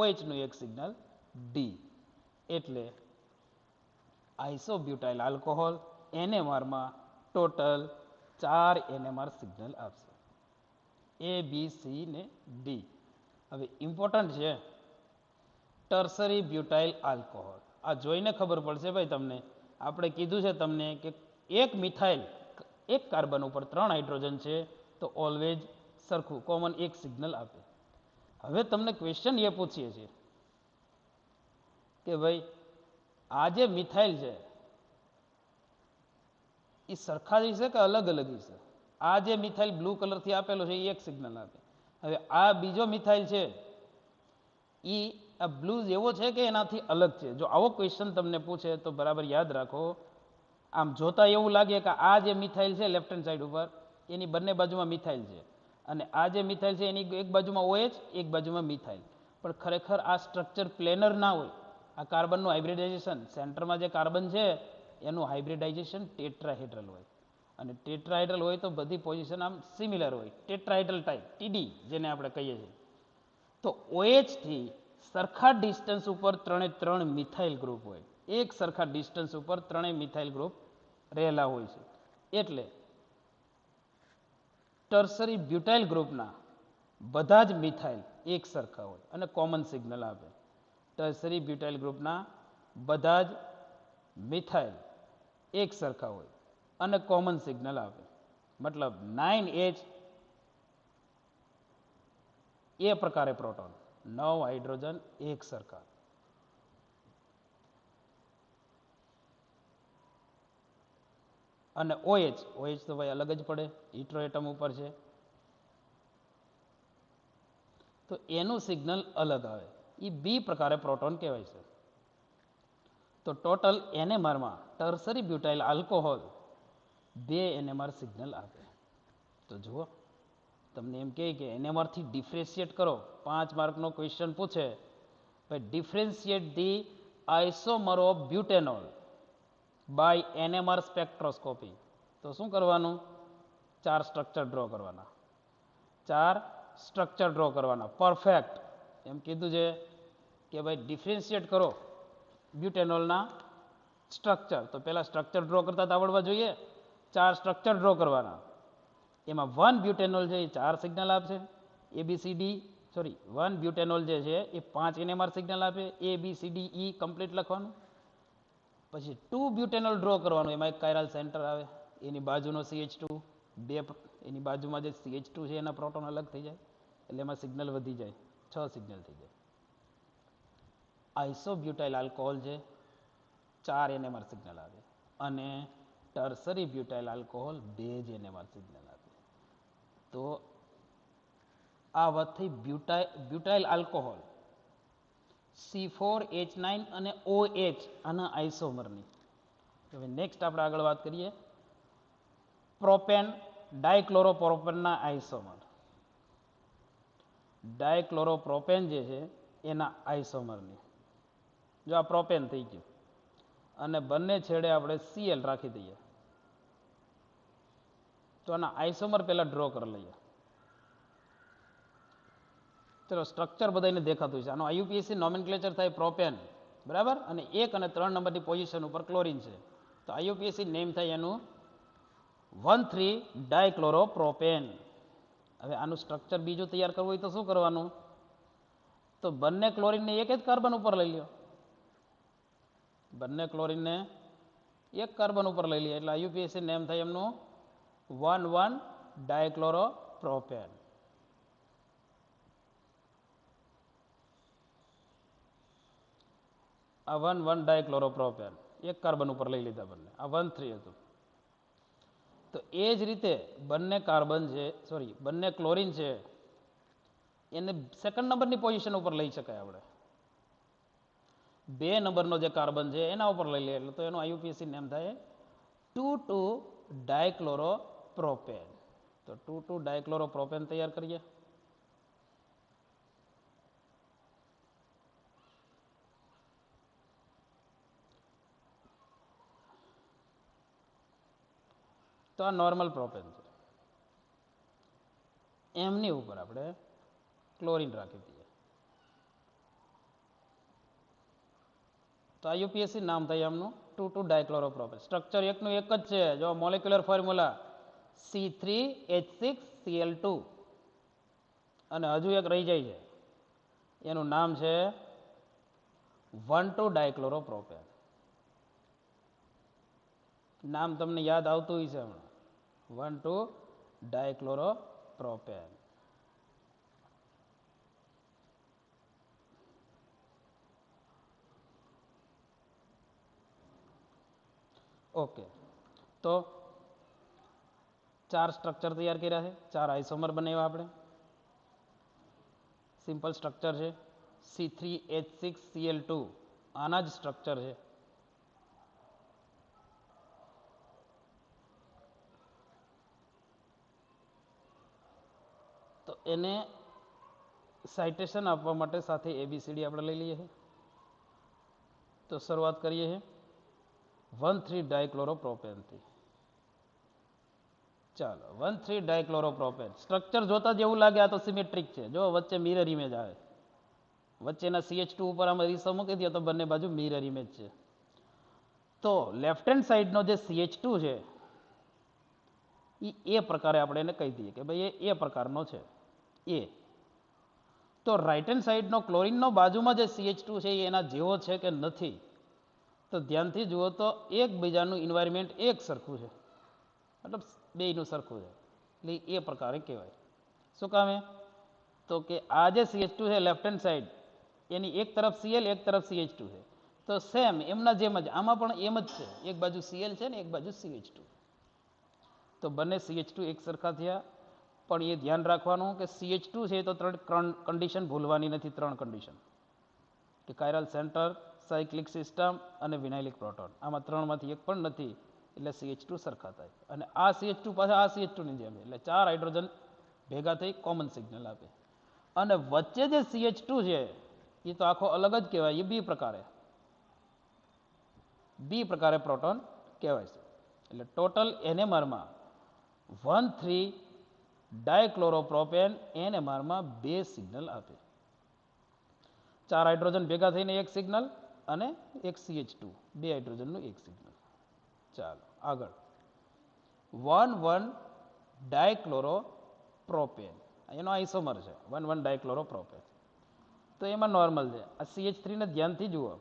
OH નું એક સિગ્નલ D. એટલે આઇસોબ્યુટાઇલ આલ્કોહોલ NMR-માં ટોટલ 4 NMR સિગ્નલ આપશે, A, B, C ને D. હવે ઇમ્પોર્ટન્ટ છે ટર્સરી બ્યુટાઇલ આલ્કોહોલ. આ જોઈને ખબર પડશે ભાઈ તમને. આપણે કીધું છે તમને કે એક મિથાઇલ એક કાર્બન ઉપર 3 હાઇડ્રોજન છે તો ઓલવેજ સરખું કોમન એક સિગ્નલ આપે. હવે તમને ક્વેશ્ચન એ પૂછીએ છીએ કે ભાઈ આ જે મિથાઇલ છે એ સરખા જ છે કે અલગ અલગ છે? આ જે મિથાઇલ બ્લુ કલરથી આપેલો છે એ એક સિગ્નલ આપે. હવે આ બીજો મિથાઇલ છે એ આ બ્લુ એવો છે કે એનાથી અલગ છે? જો આવો ક્વેશ્ચન તમને પૂછે તો બરાબર યાદ રાખો. આમ જોતા એવું લાગે કે આ જે મિથાઇલ છે લેફ્ટ હેન્ડ સાઈડ ઉપર એની બંને બાજુમાં મિથાઇલ છે, અને આ જે મિથાઇલ છે એની એક બાજુમાં OH, એક બાજુમાં મિથાઇલ. પણ ખરેખર આ સ્ટ્રક્ચર પ્લેનર ના હોય. આ કાર્બનનું હાઇબ્રિડાઇઝેશન, સેન્ટરમાં જે કાર્બન છે એનું હાઇબ્રિડાઇઝેશન ટેટ્રાહેડ્રલ હોય, અને ટેટ્રાહેડ્રલ હોય તો બધી પોઝિશન આમ સિમિલર હોય. ટેટ્રાહેડ્રલ ટાઈપ, TD જેને આપણે કહીએ છીએ. તો OH થી સરખા ડિસ્ટન્સ ઉપર ત્રણ મિથાઇલ ગ્રુપ હોય, એક સરખા ડિસ્ટન્સ ઉપર ત્રણેય મિથાઇલ ગ્રુપ રહેલા હોય છે. એટલે ટર્સરી બ્યુટાઇલ ગ્રુપના બધા જ મિથાઇલ એક સરખા હોય અને કોમન સિગ્નલ આપે. ટર્સરી બ્યુટાઇલ ગ્રુપના બધા જ મિથાઇલ એક સરખા હોય અને કોમન સિગ્નલ આપે. મતલબ 9H એ પ્રકારે પ્રોટોન, 9 હાઇડ્રોજન એક સરખા. અને OH તો ભાઈ અલગ જ પડે, ઇટ્રોએટમ ઉપર છે, તો એનું સિગ્નલ અલગ આવે. એ બી પ્રકારે પ્રોટોન કહેવાય છે. તો ટોટલ એનએમઆરમાં tertiary butyl alcohol 2 NMR signal આપે. તો જુઓ, તમને એમ કહે કે એનએમઆરથી ડિફરન્શિએટ કરો, 5 માર્કનો ક્વેશ્ચન પૂછે, ભાઈ differentiate the isomer of butanol by NMR spectroscopy. તો શું કરવાનું? 4 સ્ટ્રક્ચર ડ્રો કરવાના, 4 સ્ટ્રક્ચર ડ્રો કરવાના પરફેક્ટ. એમ કીધું છે કે ભાઈ ડિફરન્શિએટ કરો બ્યુટેનોલના સ્ટ્રક્ચર, તો પહેલાં સ્ટ્રક્ચર ડ્રો કરતા તો આવડવા જોઈએ. 4 સ્ટ્રક્ચર ડ્રો કરવાના, એમાં 1 બ્યુટેનોલ છે એ 4 સિગ્નલ આપશે, ABCD 1 બ્યુટેનોલ જે છે એ 5 એનએમઆર સિગ્નલ આપે, ABCDE કમ્પ્લીટ લખવાનું. પછી 2 બ્યુટેનોલ ડ્રો કરવાનું, એમાં એક કાયરલ સેન્ટર આવે, એની બાજુનો CH2, એની બાજુમાં જે CH2 છે એના પ્રોટોન અલગ થઈ જાય, એટલે એમાં સિગ્નલ વધી જાય, 6 સિગ્નલ થઈ જાય. આઇસોબ્યુટાઇલ આલ્કોહોલ છે, 4 એનએમઆર સિગ્નલ આપે, અને ટર્સરી બ્યુટાઇલ આલ્કોહોલ 2 જ એનએમઆર સિગ્નલ આપે. તો આ વાત થઈ બ્યુટાઇલ આલ્કોહોલ, C4H9 અને OH આના આઇસોમરની. હવે નેક્સ્ટ આપણે આગળ વાત કરીએ પ્રોપેન ડાયક્લોરોપ્રોપેનના આઇસોમર. ડાયક્લોરોપ્રોપેન જે છે એના આઇસોમરની. જો આ પ્રોપેન થઈ ગયું અને બંને છેડે આપણે Cl રાખી દઈએ, તો આના આઇસોમર પહેલા ડ્રો કરી લઈએ. ચલો, સ્ટ્રક્ચર બધાને દેખાતું છે. આનો IUPAC નોમેનક્લેચર થાય પ્રોપેન, બરાબર, અને 1 અને 3 નંબરની પોઝિશન ઉપર ક્લોરીન છે, તો IUPAC નેમ થાય એનું 1,3 ડાયક્લોરોપ્રોપેન. હવે આનું સ્ટ્રક્ચર બીજું તૈયાર કરવું હોય તો શું કરવાનું? તો બંને ક્લોરીનને એક જ કાર્બન ઉપર લઈ લ્યો, બંને ક્લોરીનને એક કાર્બન ઉપર લઈ લઈએ, એટલે IUPAC નેમ થાય એમનું 1,1 ડાયક્લોરોપ્રોપેન. આ 1,1 ડાયક્લોરોપ્રોપેન એક કાર્બન ઉપર લઈ લીધા બંને, આ 1,3 હતું. તો એ જ રીતે બંને કાર્બન છે, બંને ક્લોરીન છે, એને સેકન્ડ નંબરની પોઝિશન ઉપર લઈ શકાય. આપણે 2 નંબરનો જે કાર્બન છે એના ઉપર લઈ લઈએ, એટલે તો એનું IUPAC નેમ થાય 2,2 ડાયક્લોરોપ્રોપેન. તો 2,2 ડાયક્લોરોપ્રોપેન તૈયાર કરીએ. તો આ નોર્મલ પ્રોપેન છે, એમની ઉપર આપણે ક્લોરીન રાખી દઈએ, તો IUPAC નામ થાય એમનું 2,2 ડાયક્લોરોપ્રોપેન. સ્ટ્રક્ચર એકનું એક જ છે, જો મોલેક્યુલર ફોર્મ્યુલા C3H6Cl2, અને હજુ એક રહી જાય છે, એનું નામ છે 1,2 ડાયક્લોરોપ્રોપેન. નામ તમને યાદ આવતું હોય છે હમણાં, 1,2 ડાયક્લોરોપ્રોપેન. ઓકે, તો 4 સ્ટ્રક્ચર તૈયાર કર્યા છે, 4 આઇસોમર બનાવ્યા આપણે. સિમ્પલ સ્ટ્રક્ચર છે, C3H6Cl2 આના જ સ્ટ્રક્ચર છે. તો એને સાઇટેશન આપવા માટે સાથે ABCD આપણે લઈ લઈએ છીએ. તો શરૂઆત કરીએ છીએ 1,3 ડાયક્લોરોપ્રોપેનથી. ચાલો, 1,3 ડાયક્લોરોપ્રોપેન સ્ટ્રક્ચર જોતા જેવું લાગે, આ તો સિમેટ્રિક છે, જો વચ્ચે મિરર ઇમેજ આવે, વચ્ચેના CH2 ઉપર આમાં રીસો મૂકી દો તો બંને બાજુ મિરર ઇમેજ છે. તો લેફ્ટ હેન્ડ સાઈડનો જે CH2 છે એ પ્રકારે આપણે એને કહી દઈએ કે ભાઈ એ પ્રકારનો છે એ. તો રાઈટ હેન્ડ સાઈડનો ક્લોરીનનો બાજુમાં જે CH2 છે એ એના જેવો છે કે નથી, તો ધ્યાનથી જુઓ તો એકબીજાનું એન્વાયરમેન્ટ એક સરખું છે, મતલબ બેયનું સરખું છે, એટલે એ પ્રકારે કહેવાય. શું કામે? તો કે આ જે CH2 છે લેફ્ટ હેન્ડ સાઈડ એની એક તરફ Cl એક તરફ CH2 છે, તો સેમ એમના જેમ જ આમાં પણ એમ જ છે, એક બાજુ Cl છે ને એક બાજુ CH2. તો બંને CH2 એક સરખા થયા. પણ એ ધ્યાન રાખવાનું કે CH2 છે તો 3 કન્ડિશન ભૂલવાની નથી. 3 કન્ડિશન કે કાયરલ સેન્ટર, સાયક્લિક સિસ્ટમ અને વિનાઇલિક પ્રોટોન, આમાં 3માંથી એક પણ નથી, એટલે CH2 સરખા થાય. અને આ CH2 પાછા આ CH2 ની જેમ, એટલે 4 હાઇડ્રોજન ભેગા થઈ કોમન સિગ્નલ આપે. અને વચ્ચે જે CH2 છે એ તો આખો અલગ જ કહેવાય, એ બી પ્રકારે પ્રોટોન કહેવાય છે. એટલે ટોટલ NMR-માં 1,3 ડાયક્લોરોપ્રોપેન NMR-માં 2 સિગ્નલ આપે. 4 હાઇડ્રોજન ભેગા થઈને એક સિગ્નલ અને એક CH2 2 હાઇડ્રોજનનું એક સિગ્નલ. ચાલો આગળ 1,1 ડાયક્લોરોપ્રોપેન, એનો આઇસોમર છે 1,1 ડાયક્લોરોપ્રોપેન. તો એમાં નોર્મલ છે. આ CH3 ને ધ્યાનથી જુઓ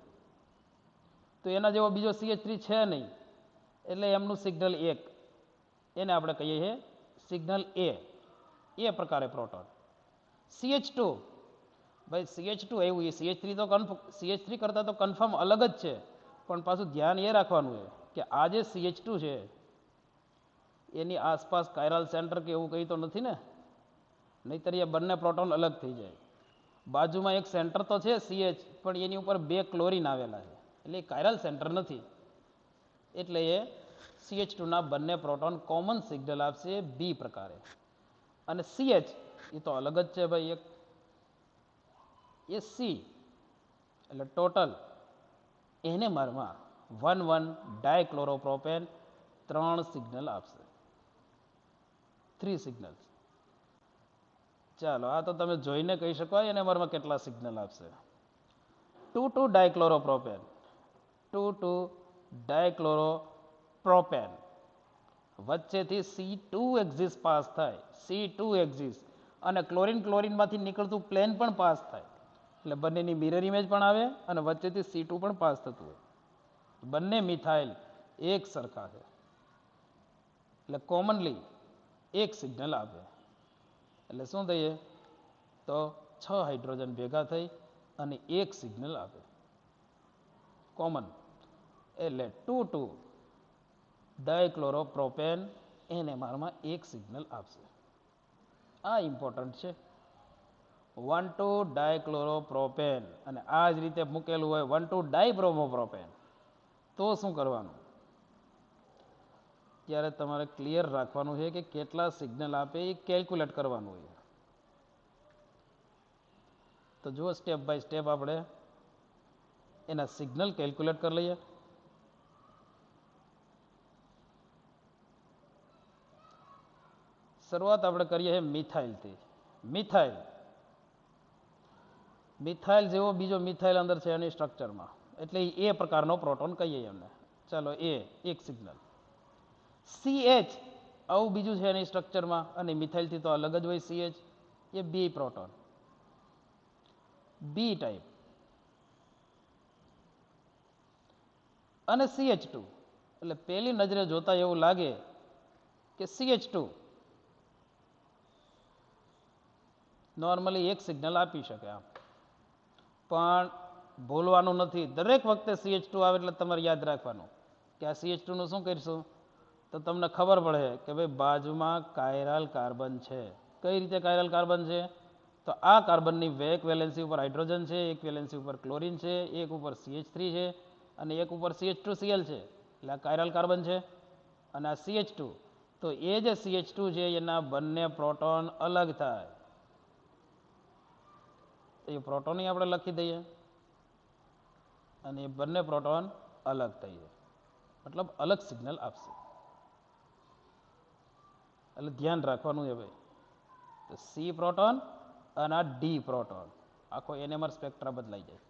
તો એના જેવો બીજો CH3 છે નહીં, એટલે એમનું સિગ્નલ 1, એને આપણે કહીએ છીએ સિગ્નલ એ પ્રકારે પ્રોટોન. CH2 ભાઈ CH2 આવ્યું, એ CH3 કરતાં તો કન્ફર્મ અલગ જ છે, પણ પાછું ધ્યાન એ રાખવાનું છે કે આ જે CH2 છે એની આસપાસ કાયરલ સેન્ટર કે એવું કંઈ તો નથી ને, નહીતર એ બંને પ્રોટોન અલગ થઈ જાય. બાજુમાં એક સેન્ટર તો છે CH, પણ એની ઉપર 2 ક્લોરીન આવેલા છે, એટલે એ કાયરલ સેન્ટર નથી, એટલે એ CH2ના બંને પ્રોટોન કોમન સિગ્નલ આપશે બી પ્રકારે. અને CH એ તો અલગ જ છે ભાઈ, એ સી, એટલે ટોટલ NMR-માં 1,1 ડાયક્લોરોપ્રોપેન 3 સિગ્નલ આપશે, 3 સિગ્નલ. ચાલો આ તો તમે જોઈને કહી શકો NMR-માં કેટલા સિગ્નલ આપશે. 2,2 ડાયક્લોરોપ્રોપેન, 2,2 ડાયક્લોરોપ્રોપેન વચ્ચેથી C2 એક્સિસ પાસ થાય, C2 એક્સિસ, અને ક્લોરીનમાંથી નીકળતું પ્લેન પણ પાસ થાય, એટલે બંનેની મિરર ઇમેજ પણ આવે અને વચ્ચેથી C2 પણ પાસ થતું હોય. બંને મિથાઇલ એક સરખા છે, એટલે કોમનલી એક સિગ્નલ આપે. એટલે શું થઈએ તો 6 હાઇડ્રોજન ભેગા થઈ અને એક સિગ્નલ આપે કોમન, એટલે 2,2 ડાયક્લોરોપ્રોપેન NMR-માં એક સિગ્નલ આપશે. આ ઇમ્પોર્ટન્ટ છે. 1,2 ડાયક્લોરોપ્રોપેન, અને આ જ રીતે મૂકેલું હોય 1,2 ડાયબ્રોમોપ્રોપેન, તો શું કરવાનું? ત્યારે તમારે ક્લિયર રાખવાનું છે કે કેટલા સિગ્નલ આપે એ કેલ્ક્યુલેટ કરવાનું હોય. તો જુઓ સ્ટેપ બાય સ્ટેપ આપણે એના સિગ્નલ કેલ્ક્યુલેટ કરી લઈએ. શરૂઆત આપણે કરીએ છીએ મિથાઇલથી. મિથાઇલ જેવો બીજો મિથાઇલ અંદર છે એની સ્ટ્રક્ચરમાં, એટલે એ પ્રકારનો પ્રોટોન કહીએ એમને. ચાલો એક સિગ્નલ. CH આવું બીજું છે એની સ્ટ્રક્ચરમાં, અને મિથાઇલથી તો અલગ જ હોય CH, એ બી પ્રોટોન, બી ટાઈપ. અને CH2, એટલે પહેલી નજરે જોતા એવું લાગે કે CH2 નોર્મલી એક સિગ્નલ આપી શકે આમ, પણ ભૂલવાનું નથી. દરેક વખતે CH2 આવે એટલે તમારે યાદ રાખવાનું કે આ CH2 નું શું કરીશું, તો તમને ખબર પડે કે ભાઈ બાજુમાં કાયરલ કાર્બન છે. કઈ રીતે કાયરલ કાર્બન છે? તો આ કાર્બનની એક વેલેન્સી ઉપર હાઇડ્રોજન છે, એક વેલેન્સી ઉપર ક્લોરીન છે, એક ઉપર CH3 છે અને એક ઉપર CH2Cl છે, એટલે આ કાયરલ કાર્બન છે. અને આ CH2, તો એ જે CH2 છે એના બંને પ્રોટોન અલગ થાય, એ પ્રોટોન આપણે લખી દઈએ અને એ બંને પ્રોટોન અલગ થઈએ, મતલબ અલગ સિગ્નલ આપશે. એટલે ધ્યાન રાખવાનું છે ભાઈ, તો સી પ્રોટોન અને આ ડી પ્રોટોન, આખો એનએમઆર સ્પેક્ટ્રા બદલાઈ જાય.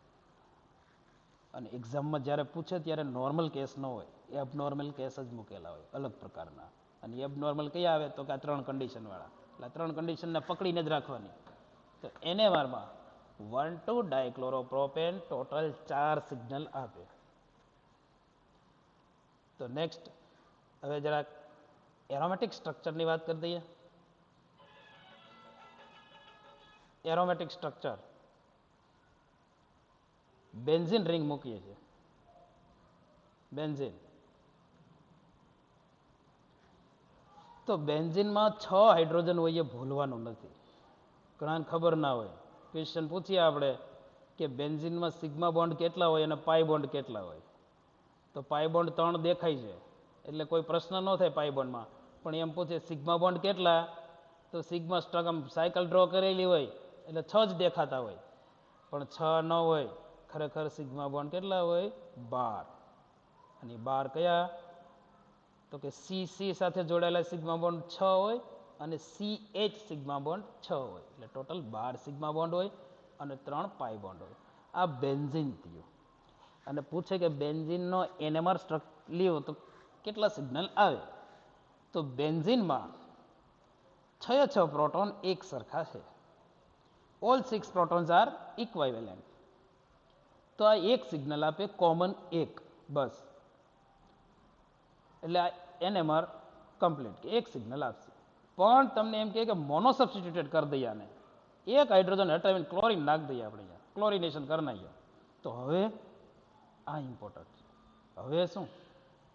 અને એક્ઝામમાં જ્યારે પૂછે ત્યારે નોર્મલ કેસ ન હોય, એબનોર્મલ કેસ જ મૂકેલા હોય અલગ પ્રકારના. અને એબનોર્મલ કયા આવે તો કે આ 3 કન્ડિશનવાળા. એટલે 3 કન્ડિશનને પકડીને જ રાખવાની. તો એનએમઆરમાં 1,2 ડાયક્લોરોપ્રોપેન ટોટલ 4 સિગ્નલ આપે. તો નેક્સ્ટ હવે જરાક એરોમેટિક સ્ટ્રક્ચરની વાત કરી દઈએ. એરોમેટિક સ્ટ્રક્ચર બેન્ઝીન રિંગ મૂકીએ છીએ. બેન્ઝીન, તો બેન્ઝીનમાં 6 હાઇડ્રોજન હોય એ ભૂલવાનું નથી. ઘણાને ખબર ના હોય, ક્વેશ્ચન પૂછીએ આપણે કે બેન્ઝીનમાં સિગ્મા બોન્ડ કેટલા હોય અને પાઈ બોન્ડ કેટલા હોય, તો પાઈ બોન્ડ 3 દેખાય છે એટલે કોઈ પ્રશ્ન ન થાય પાઈ બોન્ડમાં. પણ એમ પૂછે સિગ્મા બોન્ડ કેટલા, તો સિગ્મા સ્ટ્રક આમ સાયકલ ડ્રો કરેલી હોય એટલે 6 જ દેખાતા હોય, પણ 6 ન હોય. ખરેખર સિગ્મા બોન્ડ કેટલા હોય? 12. અને 12 કયા? તો કે સી સાથે જોડાયેલા સિગ્મા બોન્ડ 6 હોય અને CH સિગ્મા બોન્ડ 6 હોય. એટલે ટોટલ 12 સિગ્મા બોન્ડ હોય અને 3 પાઈ બોન્ડ હોય. આ બેન્ઝીન થયું. અને પૂછે કે બેન્ઝીનનો એનએમઆર સ્ટ્રક્ચર લ્યો તો કેટલા સિગ્નલ આવે? તો બેન્ઝીનમાં 6 પ્રોટોન એક સરખા છે. All 6 protons are equivalent. તો આ એક સિગ્નલ આપે, કોમન એક, બસ. એટલે આ એનએમઆર કમ્પ્લીટ, એક સિગ્નલ આપશે. પણ તમને એમ કહે કે મોનો સબસ્ટિટ્યુટેડ કરી દઈએ આને, એક હાઇડ્રોજન હટાવીને ક્લોરીન નાખી દઈએ આપણે, અહીંયા ક્લોરિનેશન કરી નાખીએ. તો હવે આ ઇમ્પોર્ટન્ટ છે. હવે શું?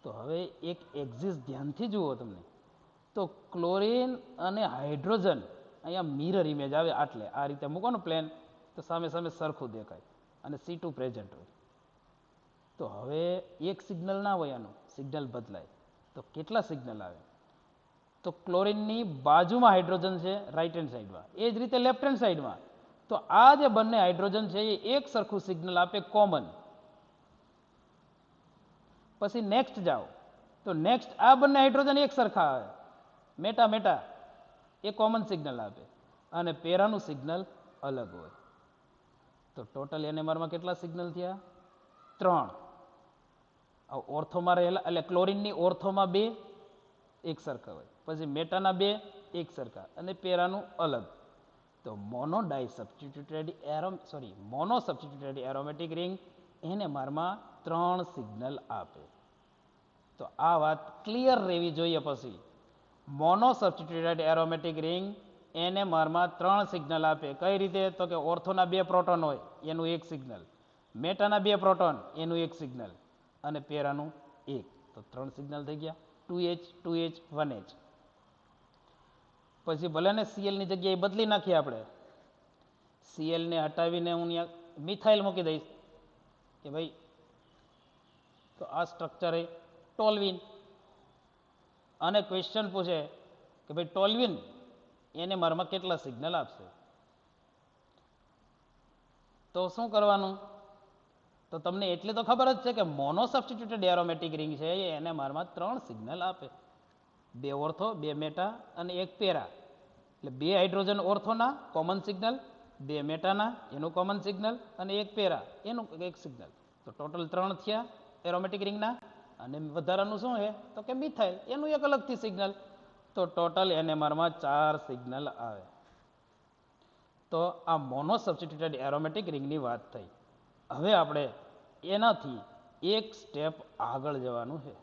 તો હવે એક એક્ઝિસ ધ્યાનથી જુઓ તમને, તો ક્લોરીન અને હાઇડ્રોજન અહીંયા મિરર ઇમેજ આવે. આટલે આ રીતે મૂકો ને પ્લેન, તો સામે સામે સરખું દેખાય અને C2 પ્રેઝન્ટ હોય. તો હવે એક સિગ્નલ ના હોય, આનું સિગ્નલ બદલાય. તો કેટલા સિગ્નલ આવે? તો ક્લોરીનની બાજુમાં હાઇડ્રોજન છે રાઈટ હેન્ડ સાઈડમાં, એ જ રીતે લેફ્ટ હેન્ડ સાઈડમાં. તો આ જે બંને હાઇડ્રોજન છે એ એક સરખું સિગ્નલ આપે, કોમન. પછી નેક્સ્ટ જાઓ તો નેક્સ્ટ આ બંને હાઇડ્રોજન એક સરખા આવે, મેટા મેટા, એ કોમન સિગ્નલ આપે. અને પેરાનું સિગ્નલ અલગ હોય. તો ટોટલ એનએમઆરમાં કેટલા સિગ્નલ થયા? 3. ઓર્થોમાં રહેલા, એટલે ક્લોરીનની ઓર્થોમાં 2 એક સરખા હોય, પછી મેટાના 2 એક સરખા, અને પેરાનું અલગ. તો મોનો સબસ્ટિટ્યુટેડ એરોમેટિક રિંગ એનએમઆરમાં 3 સિગ્નલ આપે. તો આ વાત ક્લિયર રહેવી જોઈએ. પછી મોનો સબસ્ટિટ્યુટેડ એરોમેટિક રિંગ એનએમઆરમાં 3 સિગ્નલ આપે. કઈ રીતે? તો કે ઓર્થોના 2 પ્રોટોન હોય એનું એક સિગ્નલ, મેટાના 2 પ્રોટોન એનું એક સિગ્નલ, અને પેરાનું 1. તો 3 સિગ્નલ થઈ ગયા, 2H 2H 1H. પછી ભલે ને Cl ની જગ્યાએ બદલી નાખીએ આપણે, Cl ને હટાવીને હું અહીંયા મિથાઇલ મૂકી દઈશ કે ભાઈ, તો આ સ્ટ્રક્ચર એ ટોલ્વિન. અને ક્વેશ્ચન પૂછે કે ભાઈ ટોલ્વિન એનએમઆરમાં કેટલા સિગ્નલ આપશે? તો શું કરવાનું? તો તમને એટલી તો ખબર જ છે કે મોનો સબસ્ટિટ્યુટેડ એરોમેટિક રિંગ છે એ એનએમઆરમાં 3 સિગ્નલ આપે. 2 ઓર્થો, 2 મેટા અને 1 પેરા. એટલે 2 હાઇડ્રોજન ઓર્થોના કોમન સિગ્નલ, 2 મેટાના એનું કોમન સિગ્નલ, અને 1 પેરા એનું એક સિગ્નલ. તો ટોટલ 3 થયા એરોમેટિક રિંગના. અને વધારાનું શું છે? તો કે મિથાઇલ, એનું એક અલગથી સિગ્નલ. તો ટોટલ એનએમઆરમાં 4 સિગ્નલ આવે. તો આ મોનો સબસ્ટિટ્યુટેડ એરોમેટિક રિંગની વાત થઈ. હવે આપણે એનાથી એક સ્ટેપ આગળ જવાનું છે.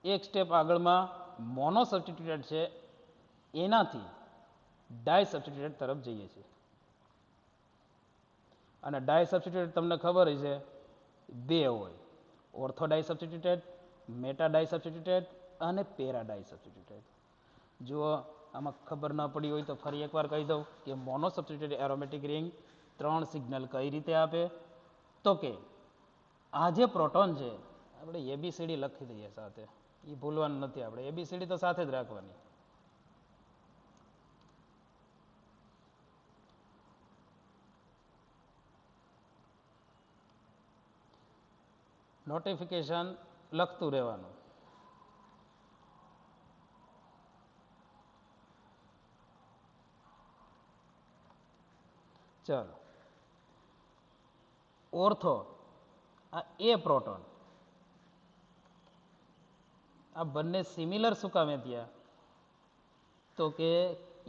એક સ્ટેપ આગળમાં મોનો સબસ્ટિટ્યુટેડ છે, એનાથી ડાય સબસ્ટિટ્યુટેડ તરફ જઈએ છીએ. અને ડાય સબસ્ટિટ્યુટેડ તમને ખબર છે 2 હોય, ઓર્થો ડાય સબસ્ટિટ્યુટેડ, મેટા ડાય સબસ્ટિટ્યુટેડ અને પેરા ડાય સબસ્ટિટ્યુટેડ. જો આમાં ખબર ન પડી હોય તો ફરી એકવાર કહી દઉં કે mono substituted aromatic ring 3 signal કઈ રીતે આપે? તો કે આ જે પ્રોટોન છે, આપણે ABCD લખી દઈએ સાથે, એ ભૂલવાનું નથી. આપણે ABCD તો સાથે જ રાખવાની. નોટિફિકેશન લખતું રહેવાનું. ચાલો, ઓર્થો આ એ પ્રોટોન, આ બંને સિમિલર શું કામે થયા? તો કે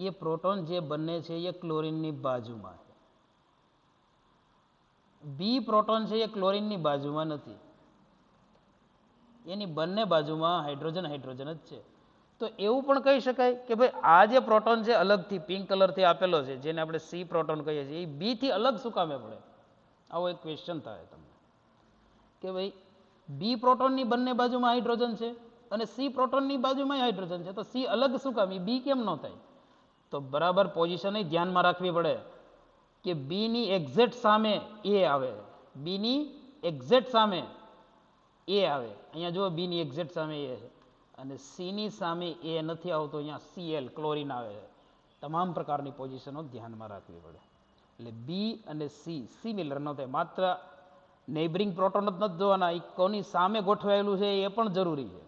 એ પ્રોટોન જે બંને છે એ ક્લોરીનની બાજુમાં છે. બી પ્રોટોન છે એ ક્લોરીનની બાજુમાં નથી, એની બંને બાજુમાં હાઇડ્રોજન હાઇડ્રોજન જ છે. તો એવું પણ કહી શકાય કે ભાઈ આ જે પ્રોટોન છે અલગથી પિંક કલરથી આપેલો છે, જેને આપણે સી પ્રોટોન કહીએ છીએ, એ બી થી અલગ શું કામે પડે? આવો એક ક્વેશ્ચન થાય તમને કે ભાઈ બી પ્રોટોનની બંને બાજુમાં હાઇડ્રોજન છે અને સી પ્રોટોનની બાજુમાં હાઇડ્રોજન છે, તો સી અલગ શું કામ, બી કેમ ન થાય? તો બરાબર પોઝિશન ધ્યાનમાં રાખવી પડે કે બી ની એક્ઝેક્ટ સામે એ આવે, બી ની એક્ઝેક્ટ સામે એ આવે. અહીંયા જુઓ બી ની એક્ઝેક્ટ સામે એ છે અને સી ની સામે એ નથી આવતો, અહીંયા સીએલ ક્લોરીન આવે છે. તમામ પ્રકારની પોઝિશનો ધ્યાનમાં રાખવી પડે. એટલે બી અને સી સિમિલર ન થાય. માત્ર નેબરિંગ પ્રોટોન જ નથી જોવાના, એ કોની સામે ગોઠવાયેલું છે એ પણ જરૂરી છે.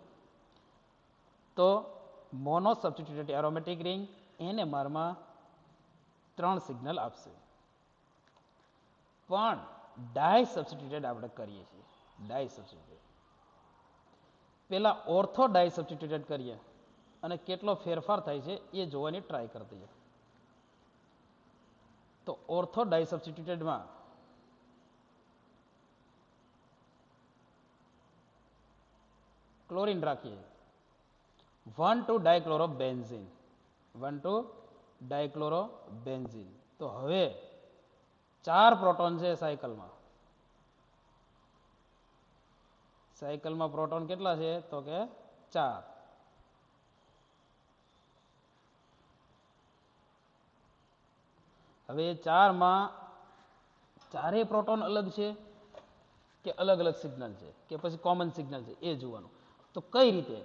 તો મોનો સબસ્ટિટ્યુટેડ એરોમેટિક રિંગ NMR-માં 3 સિગ્નલ આપશે. પણ ડાય સબસ્ટિટ્યુટેડ આપણે કરીએ છીએ. ડાય સબસ્ટિટ્યુટેડ પેલા ઓર્થો ડાય સબસ્ટિટ્યુટેડ કરીએ અને કેટલો ફેરફાર થાય છે એ જોવાની ટ્રાય કરી દઈએ. તો ઓર્થો ડાય સબસ્ટિટ્યુટેડમાં ક્લોરીન રાખીએ, 1,2 ડાયક્લોરોબેન્ઝીન, 1,2 ડાયક્લોરોબેન્ઝીન. તો હવે 4 પ્રોટોન છે સાયકલમાં. સાયકલમાં પ્રોટોન કેટલા છે? તો કે 4. હવે 4માં ચારેય પ્રોટોન અલગ છે કે અલગ અલગ સિગ્નલ છે કે પછી કોમન સિગ્નલ છે એ જોવાનું. તો કઈ રીતે?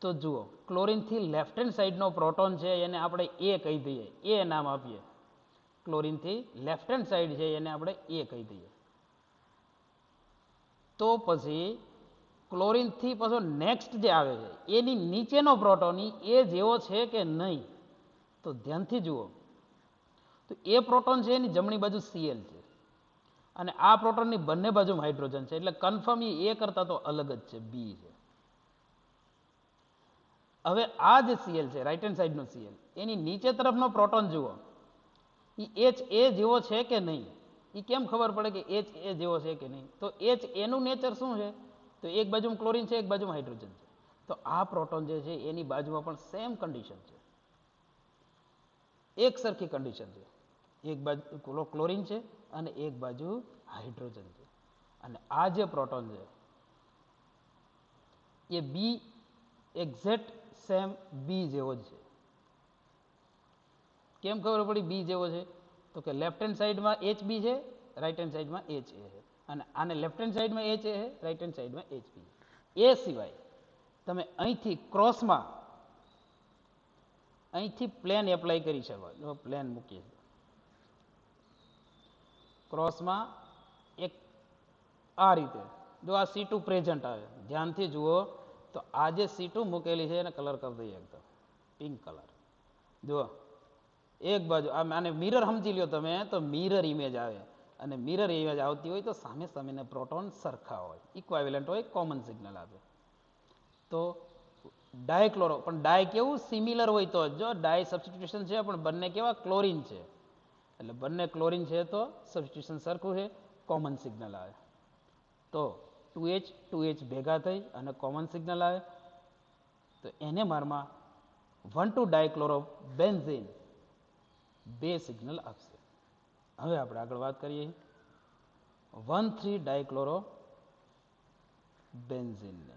તો જુઓ, ક્લોરીનથી લેફ્ટ હેન્ડ સાઈડનો પ્રોટોન છે એને આપણે એ કહી દઈએ, એ નામ આપીએ. ક્લોરીનથી લેફ્ટ હેન્ડ સાઈડ છે એને આપણે એ કહી દઈએ. તો પછી ક્લોરીનથી પાછો નેક્સ્ટ જે આવે છે એની નીચેનો પ્રોટોન એ જેવો છે કે નહીં? તો ધ્યાનથી જુઓ, તો એ પ્રોટોન છે એની જમણી બાજુ સીએલ છે અને આ પ્રોટોનની બંને બાજુમાં હાઇડ્રોજન છે, એટલે કન્ફર્મ એ કરતા તો અલગ જ છે, બી છે. હવે આ જે સીએલ છે, રાઈટ હેન્ડ સાઈડનો સીએલ, એની નીચે તરફનો પ્રોટોન જુઓ, એ એચ એ જેવો છે કે નહીં? એ કેમ ખબર પડે કે એચ એ જેવો છે કે નહીં? તો એચ એનું નેચર શું છે? તો એક બાજુમાં ક્લોરીન છે, એક બાજુમાં હાઇડ્રોજન છે. તો આ પ્રોટોન જે છે એની બાજુમાં પણ સેમ કન્ડિશન છે, એક સરખી કન્ડિશન છે. એક બાજુ ક્લોરીન છે અને એક બાજુ હાઇડ્રોજન છે. અને આ જે પ્રોટોન છે એ બી એક્ઝેક્ટ સેમ બી જેવો જ છે. કેમ ખબર પડી બી જેવો છે? તો કે લેફ્ટ હેન્ડ સાઈડમાં એચ બી છે, રાઈટ હેન્ડ સાઈડમાં એચ એ છે. અને આને લેફ્ટ હેન્ડ સાઈડમાં એચ એ છે, રાઈટ હેન્ડ સાઈડમાં એચ બી. એ સિવાય તમે અહીંથી ક્રોસમાં અહીંથી પ્લેન એપ્લાય કરી શકો. જો પ્લેન મૂકીએ ક્રોસમાં એક આ રીતે, જો આ C2 પ્રેઝન્ટ આવે, ધ્યાનથી જુઓ તો આ જે C2 મૂકેલી છે એને કલર કરી દઈએ એકદમ પિંક કલર. જુઓ એક બાજુ આને મિરર સમજી લ્યો તમે, તો મિરર ઇમેજ આવે અને મિરર ઇમેજ આવતી હોય તો સામે સામેના પ્રોટોન સરખા હોય, ઇક્વાવેલન્ટ હોય, કોમન સિગ્નલ આપે. તો ડાયક્લોરો પણ ડાય કેવું સિમિલર હોય તો, જો ડાય સબસ્ટિટ્યુશન છે પણ બંને કેવા ક્લોરીન છે, એટલે બંને ક્લોરીન છે તો સબસ્ટિટ્યુશન સરખું છે, કોમન સિગ્નલ આવે. તો 2H ભેગા થઈ અને કોમન સિગ્નલ આવે તો એને મારમાં 1,2 ડાયક્લોરોબેન્ઝીન 2 સિગ્નલ આપશે. હવે આપણે આગળ વાત કરીએ 1,3 ડાયક્લોરોબેન્ઝીનને.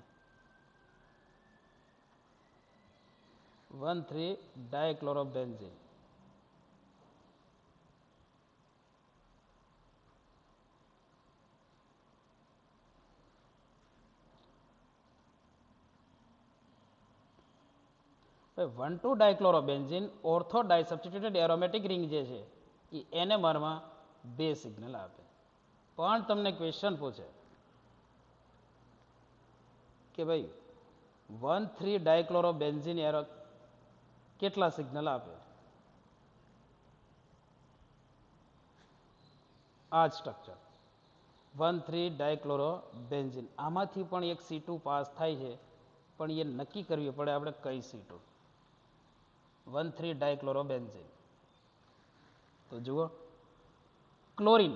1,3 ડાયક્લોરોબેન્ઝીન હવે 1,2 ડાયક્લોરોબેન્ઝીન ortho di substituted aromatic ring જે છે એ NMR-માં 2 સિગ્નલ આપે. પણ તમને ક્વેશ્ચન પૂછે કે ભાઈ 1,3 ડાયક્લોરોબેન્ઝીન એરો કેટલા સિગ્નલ આપે? આ જ સ્ટ્રક્ચર 1,3-ડાયક્લોરોબેન્ઝીન. આમાંથી પણ એક C2 પાસ થાય છે, પણ એ નક્કી કરવી પડે આપણે કઈ C2. 1,3-ડાયક્લોરોબેન્ઝીન. તો જુઓ, ક્લોરીન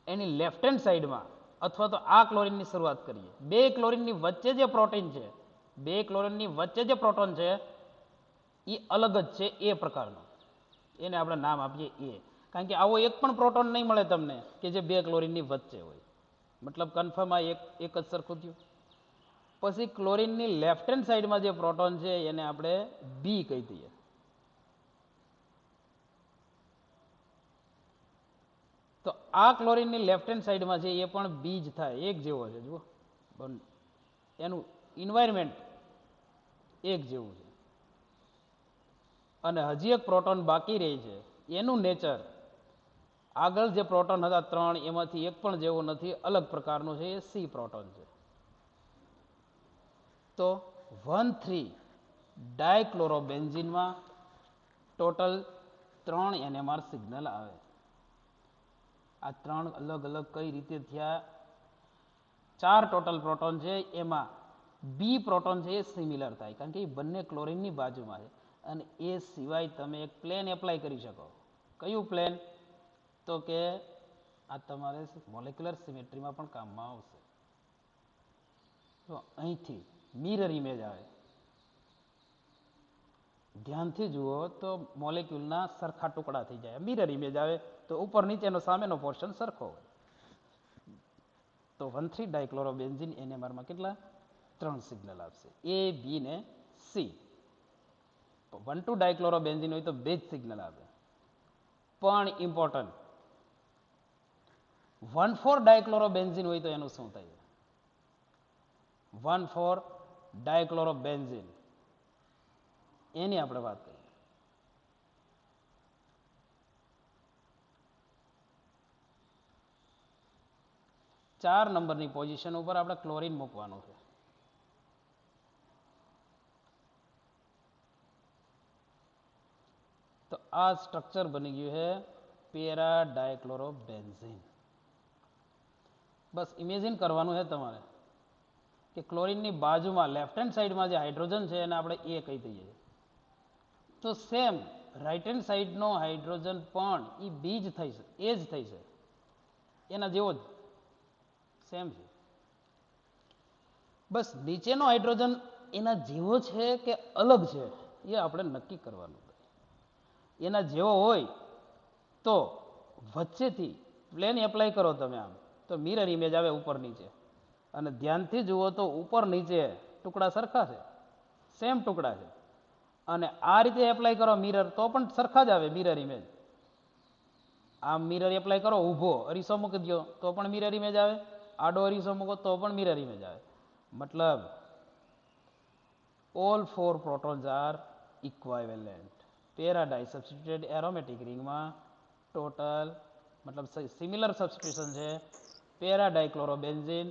એની લેફ્ટ હેન્ડ સાઈડમાં, અથવા તો આ ક્લોરીનની શરૂઆત કરીએ. બે ક્લોરીનની વચ્ચે જે પ્રોટીન છે, બે ક્લોરીનની વચ્ચે જે પ્રોટોન છે, એ અલગ જ છે એ પ્રકારનો. એને આપણે નામ આપીએ એ. કારણ કે આવો એક પણ પ્રોટોન નહીં મળે તમને કે જે બે ક્લોરીનની વચ્ચે હોય. મતલબ કન્ફર્મ આ એક જ સરખું થયું. પછી ક્લોરીનની લેફ્ટ હેન્ડ સાઈડમાં જે પ્રોટોન છે એને આપણે બી કહી દઈએ. તો આ ક્લોરીનની લેફ્ટ હેન્ડ સાઈડમાં છે એ પણ બી જ થાય, એક જેવો છે. જુઓ, એનું ઇન્વાયરમેન્ટ એક જેવું છે. અને હજી એક પ્રોટોન બાકી રહી છે, એનું નેચર આગળ જે પ્રોટોન હતા 3 એમાંથી એક પણ જેવો નથી, અલગ પ્રકારનો છે, એ સી પ્રોટોન છે. તો 1,3-ડાયક્લોરોબેન્ઝીનમાં ટોટલ 3 NMR સિગ્નલ આવે. આ 3 અલગ અલગ કઈ રીતે થયા? 4 ટોટલ પ્રોટોન છે, એમાં બી પ્રોટોન છે એ સિમિલર થાય, કારણ કે એ બંને ક્લોરીનની બાજુમાં છે. અને એ સિવાય તમે એક પ્લેન એપ્લાય કરી શકો. કયું પ્લેન? તો કે આ તમારે મોલેક્યુલર સિમેટ્રીમાં પણ કામમાં આવશે. તો અહીંથી મિરર ઇમેજ આવે. ધ્યાનથી જુઓ તો મોલેક્યુલના સરખા ટુકડા થઈ જાય. મિરર ઇમેજ આવે તો ઉપર નીચેનો સામેનો પોર્શન સરખો હોય. તો 1,3-ડાયક્લોરોબેન્ઝીન NMRમાં કેટલા? 3 સિગ્નલ આપશે, એ, બી ને સી. 1,2-ડાયક્લોરોબેન્ઝીન હોય તો 2 જ સિગ્નલ આપે. પણ ઇમ્પોર્ટન્ટ, 1,4-ડાયક્લોરોબેન્ઝીન હોય તો એનું શું થાય? 1,4-ડાયક્લોરોબેન્ઝીન એની આપણે વાત કરીએ. 4 નંબરની પોઝિશન ઉપર આપણે ક્લોરીન મૂકવાનું છે. તો આ સ્ટ્રક્ચર બની ગયું છે પેરા-ડાયક્લોરોબેન્ઝીન. બસ ઇમેજિન કરવાનું છે તમારે કે ક્લોરીનની બાજુમાં લેફ્ટ હેન્ડ સાઈડમાં જે હાઇડ્રોજન છે એને આપણે એ કહી દઈએ. તો સેમ રાઈટ હેન્ડ સાઈડનો હાઇડ્રોજન પણ એ બી જ થઈ છે, એ જ થઈ છે, એના જેવો જ સેમ છે. બસ નીચેનો હાઇડ્રોજન એના જેવો છે કે અલગ છે એ આપણે નક્કી કરવાનું. એના જેવો હોય તો વચ્ચેથી પ્લેન એપ્લાય કરો તમે, આમ તો મિરર ઇમેજ આવે ઉપર નીચે. અને ધ્યાનથી જુઓ તો ઉપર નીચે ટુકડા સરખા છે, સેમ ટુકડા છે. અને આ રીતે એપ્લાય કરો મિરર તો પણ સરખા જ આવે મિરર ઇમેજ. આમ મિરર એપ્લાય કરો, ઊભો અરીસો મૂકી દો તો પણ મિરર ઇમેજ આવે, આડો અરીસો મૂકો તો પણ મિરર ઇમેજ આવે. મતલબ all 4 protons are equivalent. Para di substituted aromatic રિંગમાં ટોટલ મતલબ સિમિલર સબસ્ટિટ્યુશન છે. પેરા-ડાયક્લોરોબેન્ઝીન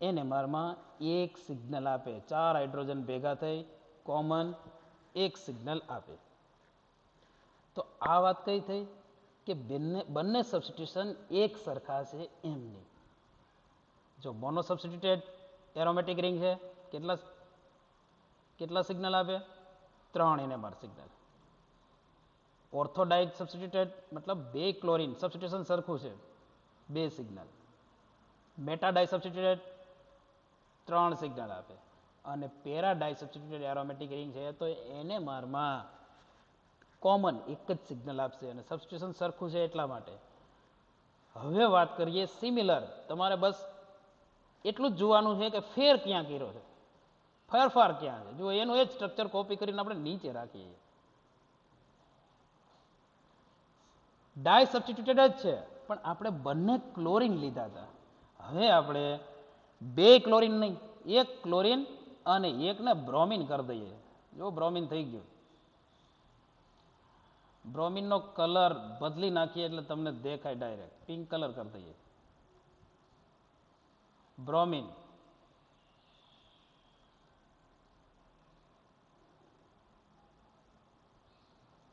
NMRમાં એક સિગ્નલ આપે. 4 હાઇડ્રોજન ભેગા થઈ કોમન એક સિગ્નલ આપે. તો આ વાત કઈ થઈ કે બંને સબસ્ટિટ્યુશન એક સરખા છે એમની. જો મોનો સબસ્ટિટ્યુટેડ એરોમેટિક રિંગ છે, કેટલા સિગ્નલ આપે? 3 NMR સિગ્નલ. ઓર્થોડાઇક સબસ્ટિટ્યુટેડ મતલબ 2 ક્લોરીન સબસ્ટિટ્યુશન સરખું છે, 2 સિગ્નલ. મેટાડાઈ સબસ્ટિટ્યુટેડ 3 સિગ્નલ આપે. અને પેરા-ડાય સબસ્ટિટ્યુટેડ એરોમેટિક રિંગ છે તો NMRમાં કોમન એક જ સિગ્નલ આપશે, અને સબસ્ટિટ્યુશન સરખું છે એટલા માટે. હવે વાત કરીએ સિમિલર. તમારે બસ એટલું જ જોવાનું છે કે ફેર ક્યાં કર્યો છે, ફેરફાર ક્યાં છે. જો એનું એ જ સ્ટ્રક્ચર કોપી કરીને આપણે નીચે રાખીએ. ડાય સબસ્ટિટ્યુટેડ જ છે, પણ આપણે બંને ક્લોરીન લીધા હતા. હવે આપણે 2 ક્લોરીન નહીં, 1 ક્લોરીન અને 1ને બ્રોમિન કરી દઈએ. જો બ્રોમિન થઈ ગયું. બ્રોમિનનો કલર બદલી નાખીએ એટલે તમને દેખાય ડાયરેક્ટ. પિંક કલર કરી દઈએ. બ્રોમિન.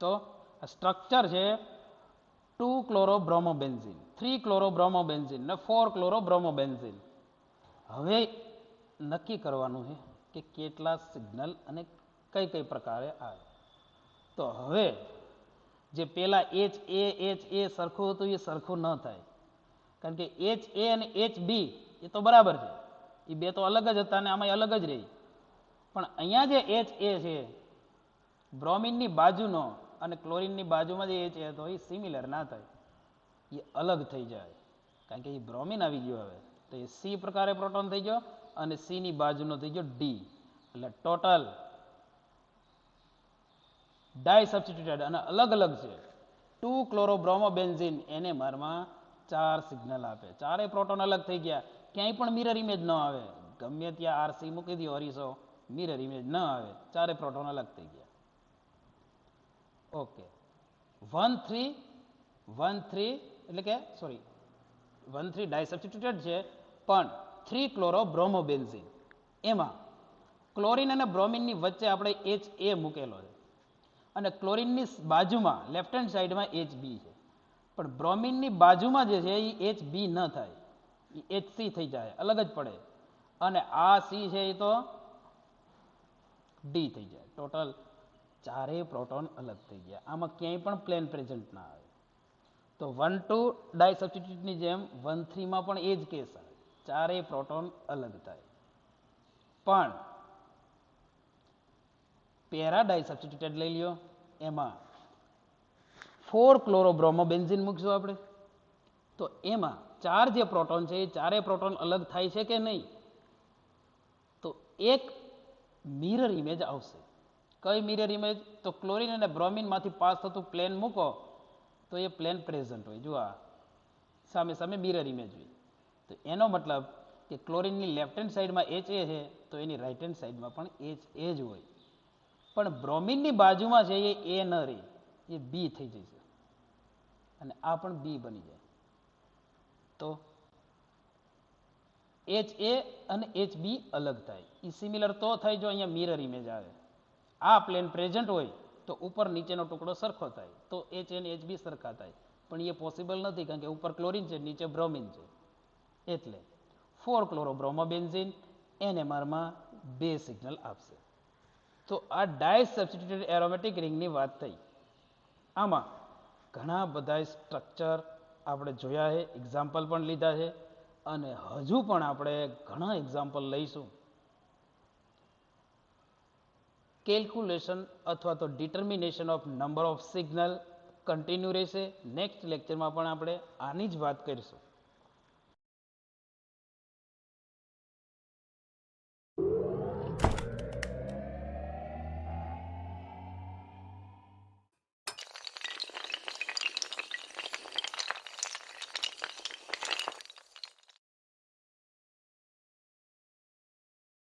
તો સ્ટ્રક્ચર છે 2 ક્લોરોબ્રોમોબેન્ઝીન, 3 ક્લોરોબ્રોમોબેન્ઝીન ને 4 ક્લોરોબ્રોમોબેન્ઝીન. હવે નક્કી કરવાનું છે કે કેટલા સિગ્નલ અને કઈ કઈ પ્રકારે આવે. તો હવે જે પેલા HA સરખું હતું એ સરખું ન થાય, કારણ કે HA અને HB એ તો બરાબર છે, એ બે તો અલગ જ હતા અને આમાં અલગ જ રહી. પણ અહીંયા જે HA છે બ્રોમિનની બાજુનો અને ક્લોરિનની બાજુમાં જે HA હતો એ સિમિલર ના થાય, એ અલગ થઈ જાય, કારણ કે એ બ્રોમિન આવી ગયો. હવે તો એ C પ્રકારે પ્રોટોન થઈ ગયો અને C ની બાજુનો થઈ ગયો D. એટલે ટોટલ ડાય સબસ્ટિટ્યુટેડ અને અલગ અલગ છે 2 ક્લોરોબ્રોમોબેન્ઝીન NMR માં 4 સિગ્નલ આપે. ચારેય પ્રોટોન અલગ થઈ ગયા, ક્યાંય પણ મિરર ઇમેજ ન આવે, ગમે ત્યાં RC મૂકી દો અરીસો, મિરર ઇમેજ ન આવે, ચારે પ્રોટોન અલગ થઈ ગયા. ઓકે, 1,3 એટલે કે સોરી 1,3 ડાય સબસ્ટિટ્યુટેડ છે, પણ 3 ક્લોરોબ્રોમોબેન્ઝીન એમાં ક્લોરિન અને બ્રોમિનની વચ્ચે આપણે HA મૂકેલો છે અને ક્લોરિનની બાજુમાં લેફ્ટ હેન્ડ સાઈડમાં HB છે. પણ બ્રોમિનની બાજુમાં જે છે એ HB ન થાય, એ HC થઈ જાય, અલગ જ પડે. અને આ C છે એ તો D થઈ જાય. ટોટલ ચારેય પ્રોટોન અલગ થઈ ગયા. આમાં ક્યાંય પણ પ્લેન પ્રેઝન્ટ ના આવે. તો 1,2 ડાય સબસ્ટિટ્યુટની જેમ 1,3 માં પણ એ જ કેસ આવે, ચારેય પ્રોટોન અલગ થાય. પણ પેરા ડાય સબસ્ટિટ્યુટેડ લઈ લ્યો, એમાં 4 ક્લોરોબ્રોમોબેન્ઝીન મૂકશું આપણે, તો એમાં ચાર જે પ્રોટોન છે એ ચારેય પ્રોટોન અલગ થાય છે કે નહીં? તો એક મિરર ઇમેજ આવશે. કઈ મિરર ઇમેજ? તો ક્લોરિન અને બ્રોમિન માંથી પાસ થતું પ્લેન મૂકો તો એ પ્લેન પ્રેઝન્ટ હોય. જો આ સામે સામે મિરર ઇમેજ હોય. તો એનો મતલબ કે ક્લોરિનની લેફ્ટ હેન્ડ સાઈડમાં HA છે તો એની રાઈટ હેન્ડ સાઈડમાં પણ HA જ હોય. પણ બ્રોમિનની બાજુમાં છે એ A ન રહી, એ B થઈ જશે અને આ પણ B બની જાય. તો HA અને HB અલગ થાય. એ સિમિલર તો થાય જો અહીંયા મિરર ઇમેજ આવે. આ પ્લેન પ્રેઝન્ટ હોય તો ઉપર નીચેનો ટુકડો સરખો થાય, તો HA અને HB સરખા થાય. પણ એ પોસિબલ નથી, કારણ કે ઉપર ક્લોરિન છે, નીચે બ્રોમિન છે. એટલે 4 ક્લોરોબ્રોમોબેન્ઝીન NMR માં 2 સિગ્નલ આપશે. તો આ ડાય સબસ્ટિટ્યુટેડ એરોમેટિક રિંગની વાત થઈ. આમાં ઘણા બધા સ્ટ્રક્ચર આપણે જોયા છે, એક્ઝામ્પલ પણ લીધા છે અને હજુ પણ આપણે ઘણા એક્ઝામ્પલ લઈશું. કેલ્ક્યુલેશન અથવા તો determination of number of signal continue રહેશે. નેક્સ્ટ લેક્ચરમાં પણ આપણે આની જ વાત કરીશું.